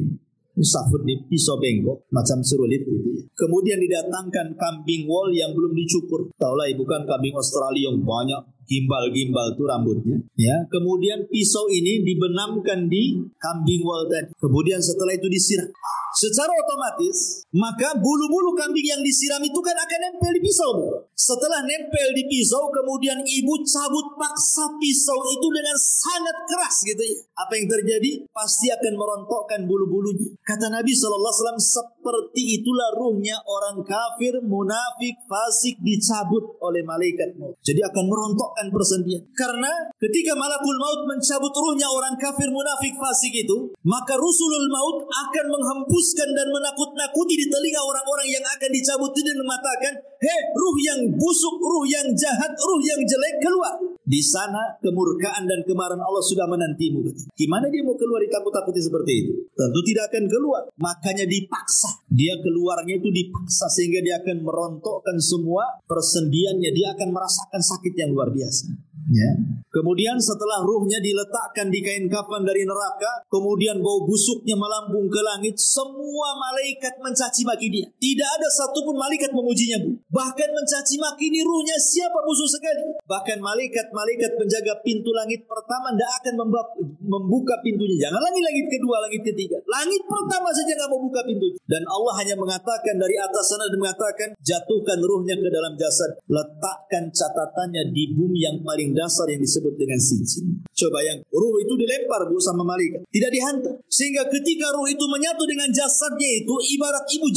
Safud di pisau bengkok macam serulit gitu ya. Kemudian didatangkan kambing wol yang belum dicukur. Taulah bukan kambing Australia yang banyak gimbal-gimbal tuh rambutnya. Ya, kemudian pisau ini dibenamkan di kambing wol tadi. Kemudian setelah itu disiram. Secara otomatis, maka bulu-bulu kambing yang disiram itu kan akan nempel di pisau. Setelah nempel di pisau, kemudian ibu cabut paksa pisau itu dengan sangat keras gitu ya. Apa yang terjadi? Pasti akan merontokkan bulu-bulunya. Kata Nabi SAW, seperti itulah ruhnya orang kafir, munafik, fasik dicabut oleh malaikat maut. Jadi akan merontokkan persendian. Karena ketika malakul maut mencabut ruhnya orang kafir, munafik, fasik itu, maka rusulul maut akan menghempuskan dan menakut-nakuti di telinga orang-orang yang akan dicabut itu dan mengatakan, hei ruh yang busuk, ruh yang jahat, ruh yang jelek keluar. Di sana kemurkaan dan kemarahan Allah sudah menantimu. Gimana dia mau keluar ditakut-takuti seperti itu? Tentu tidak akan keluar. Makanya dipaksa. Dia keluarnya itu dipaksa sehingga dia akan merontokkan semua persendiannya. Dia akan merasakan sakit yang luar biasa. Ya. Kemudian setelah ruhnya diletakkan di kain kafan dari neraka, kemudian bau busuknya melambung ke langit, semua malaikat mencaci maki dia. Tidak ada satupun malaikat memujinya, Bu. Bahkan mencaci maki ini ruhnya siapa busuk sekali. Bahkan malaikat penjaga pintu langit pertama tidak akan membuka pintunya. Jangan langit kedua, langit ketiga. Langit pertama saja nggak mau buka pintunya. Dan Allah hanya mengatakan dari atas sana dan mengatakan, jatuhkan ruhnya ke dalam jasad, letakkan catatannya di bumi yang paling dasar yang disebut dengan sijin. Coba yang ruh itu dilempar, Bu, sama malaikat, tidak dihantar. Sehingga ketika ruh itu menyatu dengan jasadnya itu ibarat ibu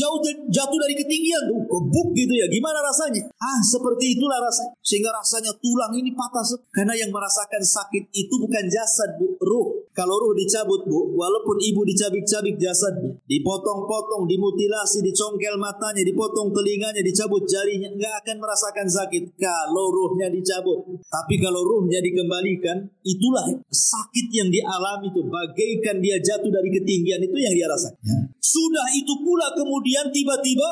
jatuh dari ketinggian tuh, kebuk gitu ya. Gimana rasanya? Seperti itulah rasanya. Sehingga rasanya tulang ini patah. Karena yang merasakan sakit itu bukan jasad, Bu, ruh. Kalau ruh dicabut, Bu, walaupun ibu dicabik-cabik jasadnya, dipotong-potong, dimutilasi, dicongkel matanya, dipotong telinganya, dicabut jarinya, nggak akan merasakan sakit kalau ruhnya dicabut. Tapi kalau ruhnya dikembalikan, itulah sakit yang dialami itu, bagaikan dia jatuh dari ketinggian, itu yang dia rasakan. Sudah itu pula kemudian tiba-tiba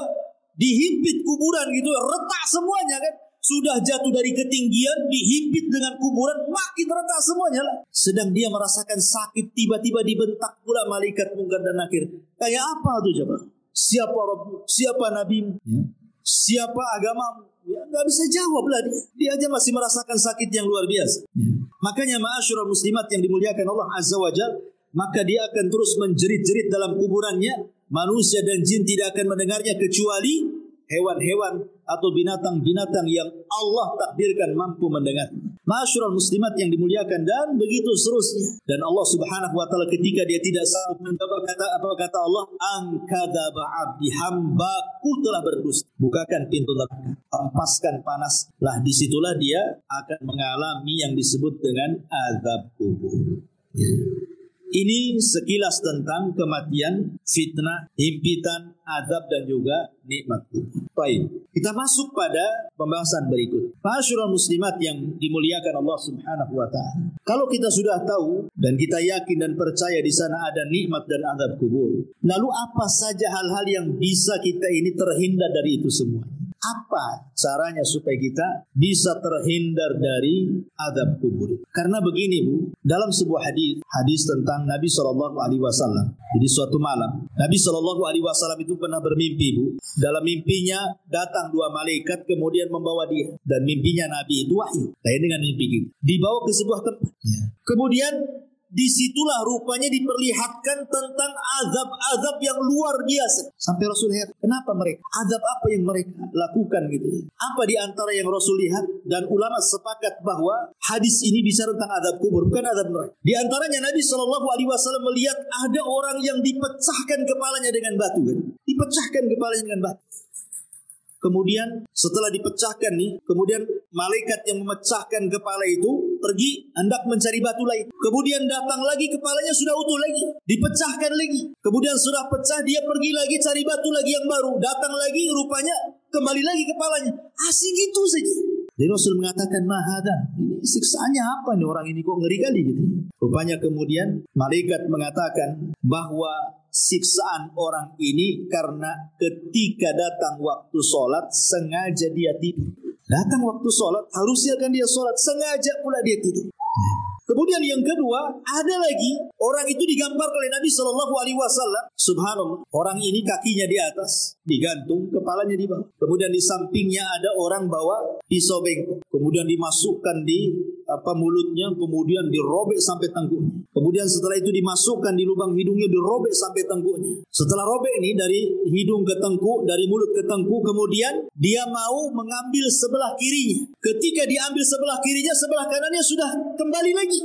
dihimpit kuburan gitu, retak semuanya kan. Sudah jatuh dari ketinggian, dihimpit dengan kuburan, makin retak semuanya lah. Sedang dia merasakan sakit, tiba-tiba dibentak pula malaikat Munkar dan Nakir. Kayak apa tuh coba? Siapa Rabbu? Siapa Nabimu? Siapa agamamu? Ya, gak bisa jawab lah dia. Dia aja masih merasakan sakit yang luar biasa. Makanya ma'asyiral muslimat yang dimuliakan Allah Azza wa Jalla, maka dia akan terus menjerit-jerit dalam kuburannya. Manusia dan jin tidak akan mendengarnya kecuali hewan-hewan atau binatang-binatang yang Allah takdirkan mampu mendengar. Ma'asyiral muslimat yang dimuliakan, dan begitu seterusnya. Dan Allah Subhanahu wa taala ketika dia tidak sanggup menjawab, kata Allah, "Angkadzaba 'abdi, hambaku telah berdusta." Bukakan pintu neraka, hempaskan panas. Lah disitulah dia akan mengalami yang disebut dengan azab kubur. Ini sekilas tentang kematian, fitnah, himpitan, azab dan juga nikmat. Baik, kita masuk pada pembahasan berikut. Ma'asyiral muslimat yang dimuliakan Allah Subhanahu wa taala. Kalau kita sudah tahu dan kita yakin dan percaya di sana ada nikmat dan azab kubur, lalu apa saja hal-hal yang bisa kita ini terhindar dari itu semua? Apa caranya supaya kita bisa terhindar dari azab kubur? Karena begini, Bu, dalam sebuah hadis tentang Nabi SAW. Jadi suatu malam Nabi SAW itu pernah bermimpi, Bu. Dalam mimpinya datang dua malaikat kemudian membawa dia, dan mimpinya Nabi itu wahyu. Lain dengan mimpi kita. Dibawa ke sebuah tempat. Kemudian disitulah rupanya diperlihatkan tentang azab-azab yang luar biasa. Sampai Rasul heran, kenapa mereka? Azab apa yang mereka lakukan gitu ya? Apa di antara yang Rasul lihat? Dan ulama sepakat bahwa hadis ini bisa tentang azab kubur, bukan azab neraka. Di antaranya Nabi SAW melihat ada orang yang dipecahkan kepalanya dengan batu kan? Dipecahkan kepalanya dengan batu. Kemudian setelah dipecahkan nih, kemudian malaikat yang memecahkan kepala itu pergi hendak mencari batu lain. Kemudian datang lagi, kepalanya sudah utuh lagi, dipecahkan lagi. Kemudian sudah pecah, dia pergi lagi cari batu lagi yang baru. Datang lagi, rupanya kembali lagi kepalanya. Asing gitu saja. Jadi Rasul mengatakan, "Mahada, ini siksaannya apa nih orang ini, kok ngeri kali gitu." Rupanya kemudian malaikat mengatakan bahwa siksaan orang ini karena ketika datang waktu sholat sengaja dia tidur. Datang waktu sholat, harusnya kan dia sholat, sengaja pula dia tidur. Kemudian yang kedua, ada lagi orang itu digambar oleh Nabi SAW. Subhanallah, orang ini kakinya di atas, digantung, kepalanya di bawah. Kemudian di sampingnya ada orang bawa pisau bengkok. Kemudian dimasukkan di mulutnya, kemudian dirobek sampai tengkuknya. Kemudian setelah itu dimasukkan di lubang hidungnya, dirobek sampai tengkuknya. Setelah robek ini dari hidung ke tengkuk, dari mulut ke tengkuk, kemudian dia mau mengambil sebelah kirinya. Ketika diambil sebelah kirinya, sebelah kanannya sudah kembali lagi.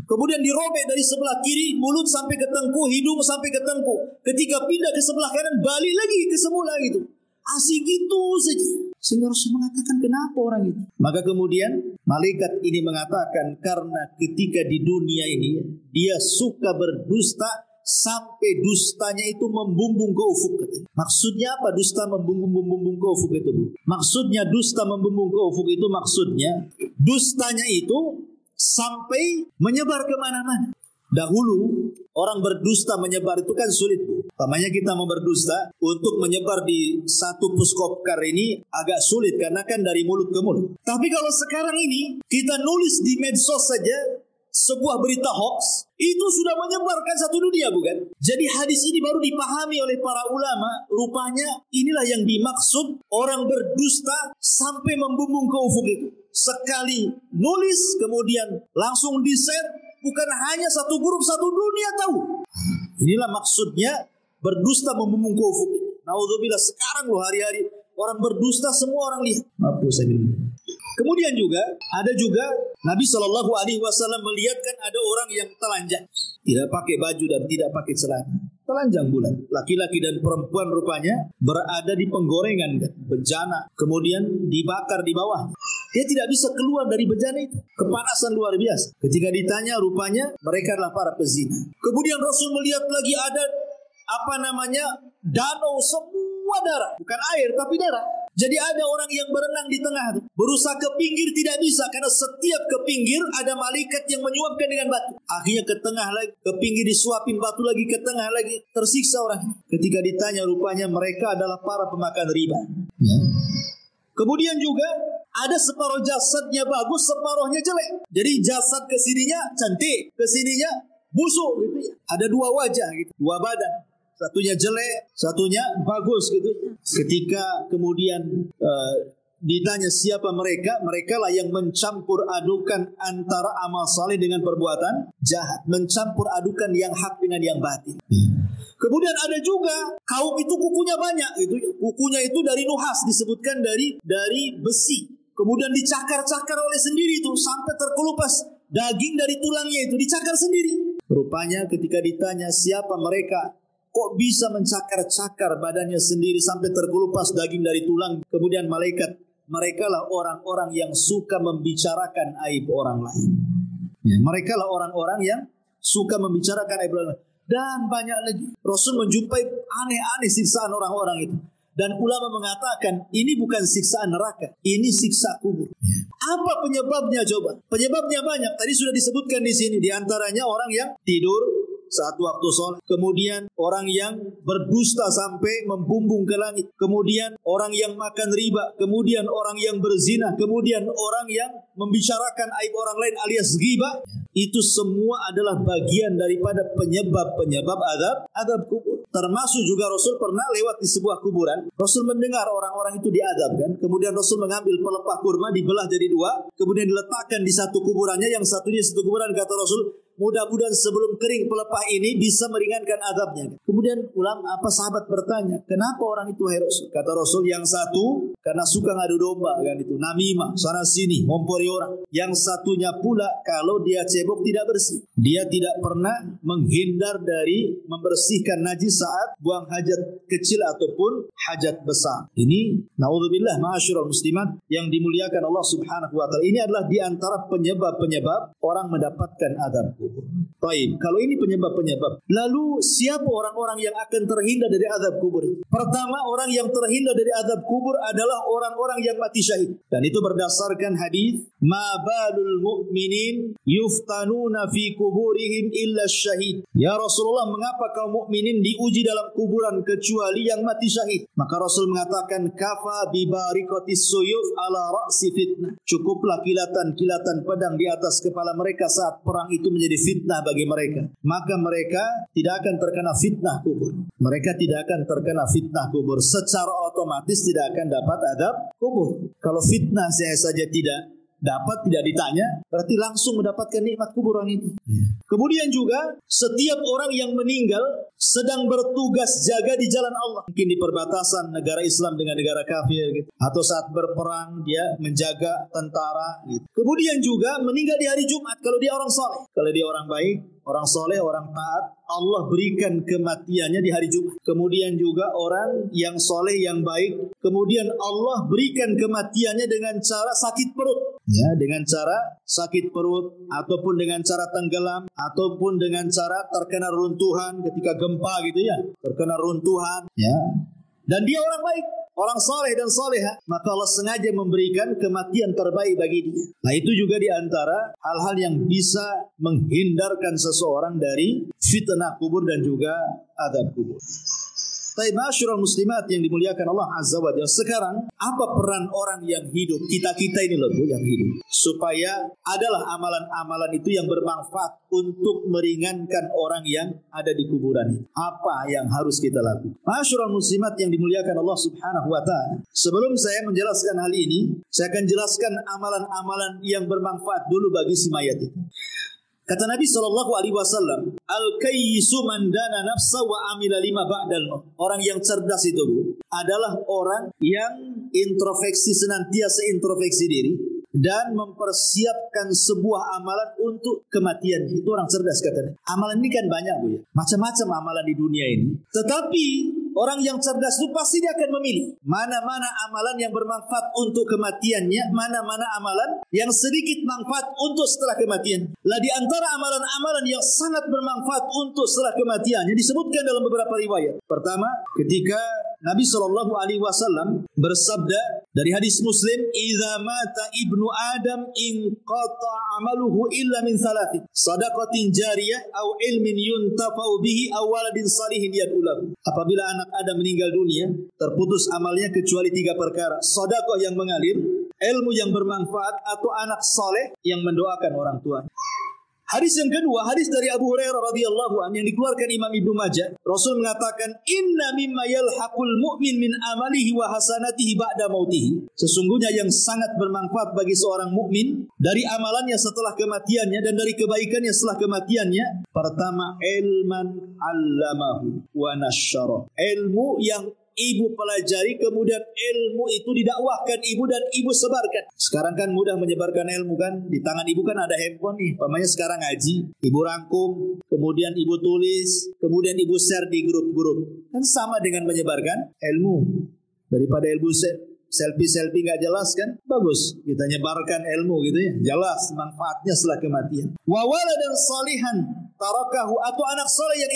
Kemudian dirobek dari sebelah kiri, mulut sampai ke tengkuk, hidung sampai ke tengkuk. Ketika pindah ke sebelah kanan, balik lagi ke semula gitu. Asik gitu saja. Sehingga Rasul mengatakan, kenapa orang ini? Maka kemudian malaikat ini mengatakan, karena ketika di dunia ini dia suka berdusta sampai dustanya itu membumbung ke ufuk. Maksudnya apa dusta membumbung ke ufuk itu, Bu? Maksudnya dusta membumbung ke ufuk itu maksudnya Dustanya itu sampai menyebar kemana-mana. Dahulu orang berdusta menyebar itu kan sulit, Bu. Namanya kita mau berdusta untuk menyebar di satu puskopkar ini agak sulit karena kan dari mulut ke mulut. Tapi kalau sekarang ini kita nulis di medsos saja sebuah berita hoax, itu sudah menyebarkan satu dunia, bukan? Jadi hadis ini baru dipahami oleh para ulama. Rupanya inilah yang dimaksud orang berdusta sampai membumbung ke ufuk itu. Sekali nulis kemudian langsung di-share. Bukan hanya satu grup, satu dunia tahu. Inilah maksudnya berdusta membumbung ke ufuk. Naudzubillah, sekarang loh hari-hari orang berdusta semua orang lihat. Mampus saya bilang. Kemudian ada juga Nabi SAW melihatkan ada orang yang telanjang, tidak pakai baju dan tidak pakai celana, telanjang bulat. Laki-laki dan perempuan rupanya berada di penggorengan, bejana, kemudian dibakar di bawah. Dia tidak bisa keluar dari bejana itu, kepanasan luar biasa. Ketika ditanya, rupanya mereka adalah para pezina. Kemudian Rasul melihat lagi ada danau semua darah, bukan air tapi darah. Jadi ada orang yang berenang di tengah itu, berusaha ke pinggir tidak bisa karena setiap ke pinggir ada malaikat yang menyuapkan dengan batu. Akhirnya ke tengah lagi, ke pinggir disuapin batu lagi, ke tengah lagi, tersiksa orang. Ketika ditanya, rupanya mereka adalah para pemakan riba. Ya. Kemudian juga ada separuh jasadnya bagus, separuhnya jelek. Jadi jasad kesininya cantik, kesininya busuk gitu ya. Ada dua wajah gitu, dua badan. Satunya jelek, satunya bagus gitu. Ketika kemudian ditanya siapa mereka, mereka lah yang mencampur adukan antara amal saleh dengan perbuatan jahat, mencampur adukan yang hak dengan yang batil. Kemudian ada juga kaum itu kukunya banyak, itu kukunya itu dari nuhas, disebutkan dari besi. Kemudian dicakar-cakar oleh sendiri itu sampai terkelupas daging dari tulangnya itu dicakar sendiri. Rupanya ketika ditanya siapa mereka, kok bisa mencakar-cakar badannya sendiri sampai terkelupas daging dari tulang. Kemudian malaikat, mereka lah orang-orang yang suka membicarakan aib orang lain. Ya, mereka lah orang-orang yang suka membicarakan aib orang lain. Dan banyak lagi. Rasul menjumpai aneh-aneh siksaan orang-orang itu. Dan ulama mengatakan ini bukan siksaan neraka, ini siksa kubur. Apa penyebabnya coba? Penyebabnya banyak. Tadi sudah disebutkan di sini. Di antaranya orang yang tidur saat waktu sholat, kemudian orang yang berdusta sampai membumbung ke langit, kemudian orang yang makan riba, kemudian orang yang berzina, kemudian orang yang membicarakan aib orang lain alias ghibah. Itu semua adalah bagian daripada penyebab azab kubur. Termasuk juga Rasul pernah lewat di sebuah kuburan. Rasul mendengar orang-orang itu diazabkan. Kemudian Rasul mengambil pelepah kurma, dibelah jadi dua, kemudian diletakkan di satu kuburannya, yang satunya satu kuburan. Kata Rasul, mudah-mudahan sebelum kering pelepah ini bisa meringankan azabnya. Kemudian sahabat bertanya, kenapa orang itu hai Rasul? Kata Rasul, yang satu karena suka ngadu domba kan itu, namimah, sana sini, ngompori orang. Yang satunya pula kalau dia cebok tidak bersih. Dia tidak pernah menghindar dari membersihkan najis saat buang hajat kecil ataupun hajat besar. Ini naudzubillah ma'asyiral muslimat yang dimuliakan Allah Subhanahu wa taala. Ini adalah di antara penyebab-penyebab orang mendapatkan azab kubur. Baik, kalau ini penyebab-penyebab, lalu siapa orang-orang yang akan terhindar dari azab kubur? Pertama, orang yang terhindar dari azab kubur adalah orang-orang yang mati syahid. Dan itu berdasarkan hadis, ma balul mu'minin yuftanuna fi kuburihim illa syahid. Ya Rasulullah, mengapa kaum mukminin diuji dalam kuburan kecuali yang mati syahid? Maka Rasul mengatakan, kafa bi barikatis suyuf ala ra'si fitnah. Cukuplah kilatan-kilatan pedang di atas kepala mereka saat perang itu menjadi fitnah bagi mereka. Maka mereka tidak akan terkena fitnah kubur. Mereka tidak akan terkena fitnah kubur. Secara otomatis tidak akan dapat azab kubur. Kalau fitnah saya saja tidak dapat, tidak ditanya, berarti langsung mendapatkan nikmat kuburan itu. Kemudian juga setiap orang yang meninggal sedang bertugas jaga di jalan Allah, mungkin di perbatasan negara Islam dengan negara kafir gitu, atau saat berperang dia menjaga tentara gitu. Kemudian juga meninggal di hari Jumat kalau dia orang soleh. Kalau dia orang baik, orang soleh, orang taat, Allah berikan kematiannya di hari Jumat. Kemudian juga orang yang soleh, yang baik, kemudian Allah berikan kematiannya dengan cara sakit perut. Ya, dengan cara sakit perut, ataupun dengan cara tenggelam, ataupun dengan cara terkena runtuhan ketika gempa gitu ya, terkena runtuhan. Ya, dan dia orang baik. orang saleh dan saleha, maka Allah sengaja memberikan kematian terbaik bagi dia. Nah, itu juga di antara hal-hal yang bisa menghindarkan seseorang dari fitnah kubur dan juga azab kubur. Tapi ma'asyiral muslimat yang dimuliakan Allah Azza wa Jalla, sekarang apa peran orang yang hidup? Kita ini loh yang hidup, supaya adalah amalan-amalan itu yang bermanfaat untuk meringankan orang yang ada di kuburan. Apa yang harus kita lakukan? Ma'asyiral muslimat yang dimuliakan Allah Subhanahu wa taala. Sebelum saya menjelaskan hal ini, saya akan jelaskan amalan-amalan yang bermanfaat dulu bagi si mayat itu. Kata Nabi SAW, Al-kayyisu man dana nafsa wa amila lima ba'dal maut. Orang yang cerdas itu, Bu, adalah orang yang introspeksi, senantiasa introspeksi diri dan mempersiapkan sebuah amalan untuk kematian. Itu orang cerdas katanya. Amalan ini kan banyak, Bu, ya. Macam-macam amalan di dunia ini. Tetapi orang yang cerdas itu pasti dia akan memilih mana-mana amalan yang bermanfaat untuk kematiannya, mana-mana amalan yang sedikit manfaat untuk setelah kematian. Lah di antara amalan-amalan yang sangat bermanfaat untuk setelah kematiannya disebutkan dalam beberapa riwayat. Pertama, ketika Nabi SAW bersabda dari hadis Muslim, "Idza mata ibnu Adam inqata amaluhu illa min salatin, sadaqatin jariyah aw ilmin yuntafa'u bihi aw waladin salihin yad'u lahu." Apabila anak Adam meninggal dunia, terputus amalnya kecuali 3 perkara: sedekah yang mengalir, ilmu yang bermanfaat, atau anak saleh yang mendoakan orang tua. Hadis yang kedua, hadis dari Abu Hurairah radhiyallahu anhu yang dikeluarkan Imam Ibnu Majah. Rasul mengatakan, "Inna mimma yalhaqul mu'min min amalihi wa hasanatihi ba'da mautihi." Sesungguhnya yang sangat bermanfaat bagi seorang mukmin dari amalannya setelah kematiannya dan dari kebaikannya setelah kematiannya, pertama, ilman 'allamahu wa nasyara. Ilmu yang ibu pelajari, kemudian ilmu itu didakwahkan ibu dan ibu sebarkan. Sekarang kan mudah menyebarkan ilmu kan, di tangan ibu kan ada handphone nih. Pamannya sekarang ngaji, ibu rangkum, kemudian ibu tulis, kemudian ibu share di grup-grup. Kan sama dengan menyebarkan ilmu. Daripada ilmu selfie nggak jelas kan, bagus kita nyebarkan ilmu gitu ya, jelas manfaatnya setelah kematian. Wa waladan salihan tarakahu, atau anak saleh yang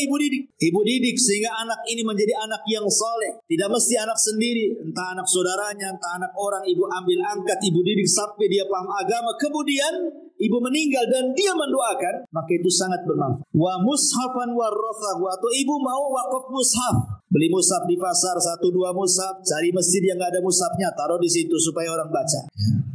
ibu didik sehingga anak ini menjadi anak yang saleh. Tidak mesti anak sendiri, entah anak saudaranya, entah anak orang, ibu ambil angkat, ibu didik sampai dia paham agama, kemudian ibu meninggal dan dia mendoakan, maka itu sangat bermanfaat. Wa mushafan warathahu, atau ibu mau wakaf mushaf, beli mushaf di pasar 1-2 mushaf, cari masjid yang nggak ada mushafnya, taruh di situ supaya orang baca.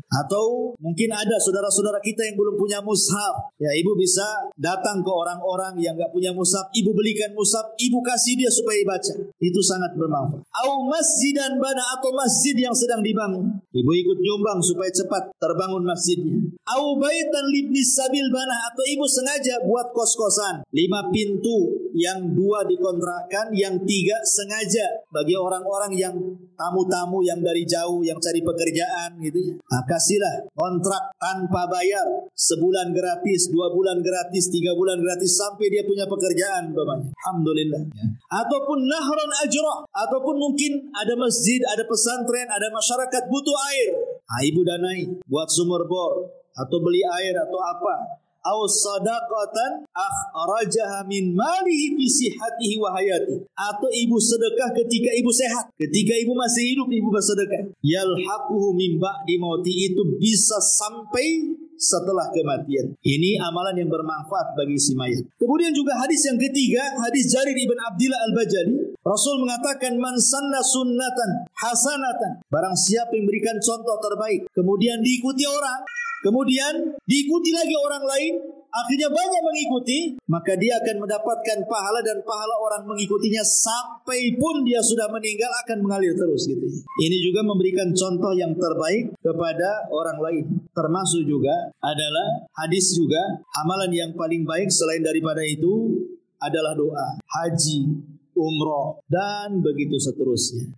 Atau mungkin ada saudara-saudara kita yang belum punya mushaf, ya ibu bisa datang ke orang-orang yang nggak punya mushaf, ibu belikan mushaf, ibu kasih dia supaya baca. Itu sangat bermanfaat. Au masjidan bana, atau masjid yang sedang dibangun, ibu ikut nyumbang supaya cepat terbangun masjidnya. Au baitan libni sabil bana, atau ibu sengaja buat kos-kosan 5 pintu, yang 2 dikontrakkan, yang 3 sengaja bagi orang-orang yang tamu-tamu yang dari jauh yang cari pekerjaan gitu ya. Nah, kasihlah kontrak tanpa bayar, sebulan gratis, 2 bulan gratis, 3 bulan gratis sampai dia punya pekerjaan bapaknya. Alhamdulillah. Ya. Ataupun nahron ajrah, ataupun mungkin ada masjid, ada pesantren, ada masyarakat butuh air. Nah, ibu danai buat sumur bor atau beli air atau apa. Aw sadaqatan akhrajaha min malihi fi sihhatihi wa hayati, atau ibu sedekah ketika ibu sehat, ketika ibu masih hidup ibu bersedekah. Yalhaquhu min ba'di mauti, itu bisa sampai setelah kematian. Ini amalan yang bermanfaat bagi si mayat. Kemudian juga hadis yang ketiga, hadis Jarir ibn Abdillah al-Bajali. Rasul mengatakan, man sanna sunnatan hasanatan, barang siapa yang memberikan contoh terbaik, kemudian diikuti orang, kemudian diikuti lagi orang lain, akhirnya banyak mengikuti, maka dia akan mendapatkan pahala, dan pahala orang mengikutinya sampai pun dia sudah meninggal akan mengalir terus gitu. Ini juga memberikan contoh yang terbaik kepada orang lain. Termasuk juga adalah hadis juga, amalan yang paling baik selain daripada itu adalah doa, haji, umroh, dan begitu seterusnya.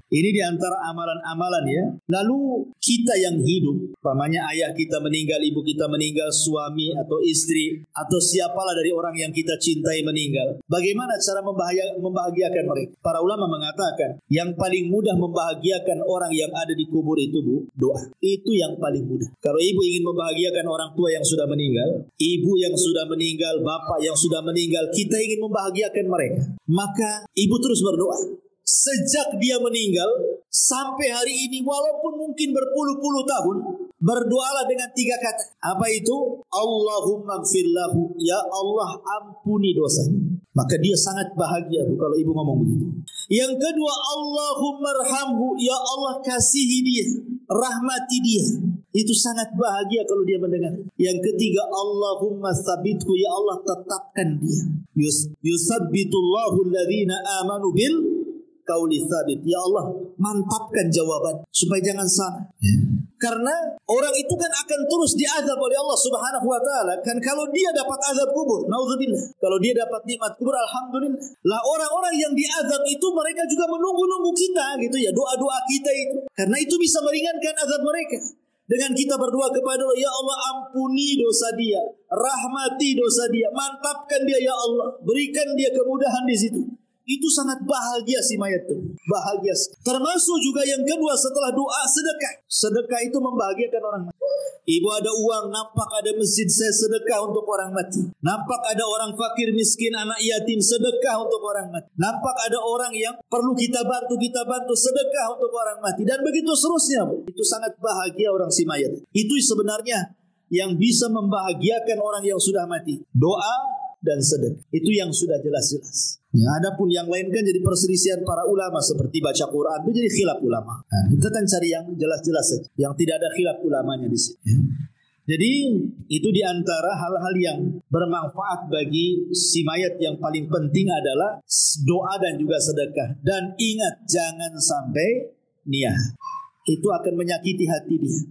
Ini diantara amalan-amalan ya. Lalu kita yang hidup, umpamanya ayah kita meninggal, ibu kita meninggal, suami atau istri atau siapalah dari orang yang kita cintai meninggal, bagaimana cara membahagiakan mereka? Para ulama mengatakan yang paling mudah membahagiakan orang yang ada di kubur itu, Bu, doa. Itu yang paling mudah. Kalau ibu ingin membahagiakan orang tua yang sudah meninggal, ibu yang sudah meninggal, bapak yang sudah meninggal, kita ingin membahagiakan mereka, maka ibu terus berdoa. sejak dia meninggal sampai hari ini, walaupun mungkin berpuluh-puluh tahun, berdoalah dengan 3 kata. Apa itu? Allahumma gfir lahu, ya Allah ampuni dosanya. Maka dia sangat bahagia kalau ibu ngomong begitu. Yang kedua, Allahumma arhamhu, ya Allah kasihi dia, rahmati dia. Itu sangat bahagia kalau dia mendengar. Yang ketiga, Allahumma tsabithu, ya Allah tetapkan dia. Yusabbitullahu alladhina amanu bil qauli tsabit. Ya Allah, mantapkan jawaban supaya jangan salah. Karena orang itu kan akan terus diazab oleh Allah Subhanahu wa taala. Kan kalau dia dapat azab kubur, naudzubillah. Kalau dia dapat nikmat kubur, alhamdulillah. Lah orang-orang yang diazab itu mereka juga menunggu-nunggu kita gitu ya, doa-doa kita itu. Karena itu bisa meringankan azab mereka. Dengan kita berdoa kepada Allah, ya Allah ampuni dosa dia, rahmati dosa dia, mantapkan dia ya Allah, berikan dia kemudahan di situ. Itu sangat bahagia si mayat itu. Bahagia. Termasuk juga yang kedua setelah doa, sedekah. Sedekah itu membahagiakan orang mati. Ibu ada uang, nampak ada masjid, saya sedekah untuk orang mati. Nampak ada orang fakir miskin, anak yatim, sedekah untuk orang mati. Nampak ada orang yang perlu kita bantu, sedekah untuk orang mati. Dan begitu seterusnya. Itu sangat bahagia orang si mayat. Itu sebenarnya yang bisa membahagiakan orang yang sudah mati. Doa dan sedekah. Itu yang sudah jelas-jelas. Ya, adapun yang lain kan jadi perselisihan para ulama seperti baca Quran itu jadi khilaf ulama. Nah, kita kan cari yang jelas-jelas saja, yang tidak ada khilaf ulamanya di sini. Ya. Jadi itu diantara hal-hal yang bermanfaat bagi si mayat yang paling penting adalah doa dan juga sedekah. Dan ingat jangan sampai niyah. Itu akan menyakiti hati dia.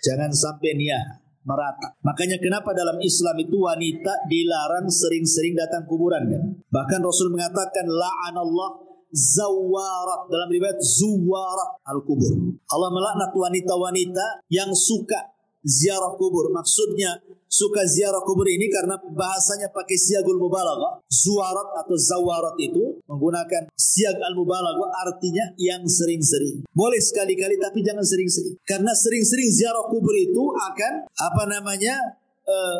Jangan sampai niyah. Merata. Makanya kenapa dalam Islam itu wanita dilarang sering-sering datang kuburan kan? Bahkan Rasul mengatakan la'anallah zawarat, dalam riwayat zuwarat al-kubur. Allah melaknat wanita-wanita yang suka ziarah kubur. Maksudnya suka ziarah kubur ini karena bahasanya pakai siagul mubalaghah. Zuwarat atau zawarat itu menggunakan siag al-mubalaghah, artinya yang sering-sering. Boleh sekali-kali tapi jangan sering-sering. Karena sering-sering ziarah kubur itu akan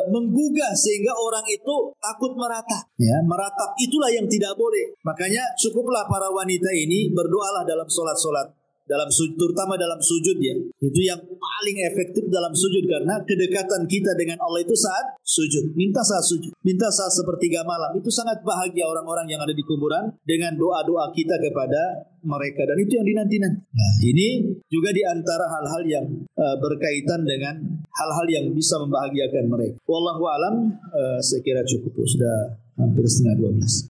menggugah sehingga orang itu takut meratap. Ya, meratap itulah yang tidak boleh. Makanya cukuplah para wanita ini berdoalah dalam solat-solat, dalam sujud, terutama dalam sujud ya. Itu yang paling efektif dalam sujud karena kedekatan kita dengan Allah itu saat sujud. Minta saat sujud, minta saat sepertiga malam. Itu sangat bahagia orang-orang yang ada di kuburan dengan doa-doa kita kepada mereka, dan itu yang dinanti-nanti. Nah, ini juga di antara hal-hal yang berkaitan dengan hal-hal yang bisa membahagiakan mereka. Wallahu alam, saya kira cukup, sudah hampir setengah 12.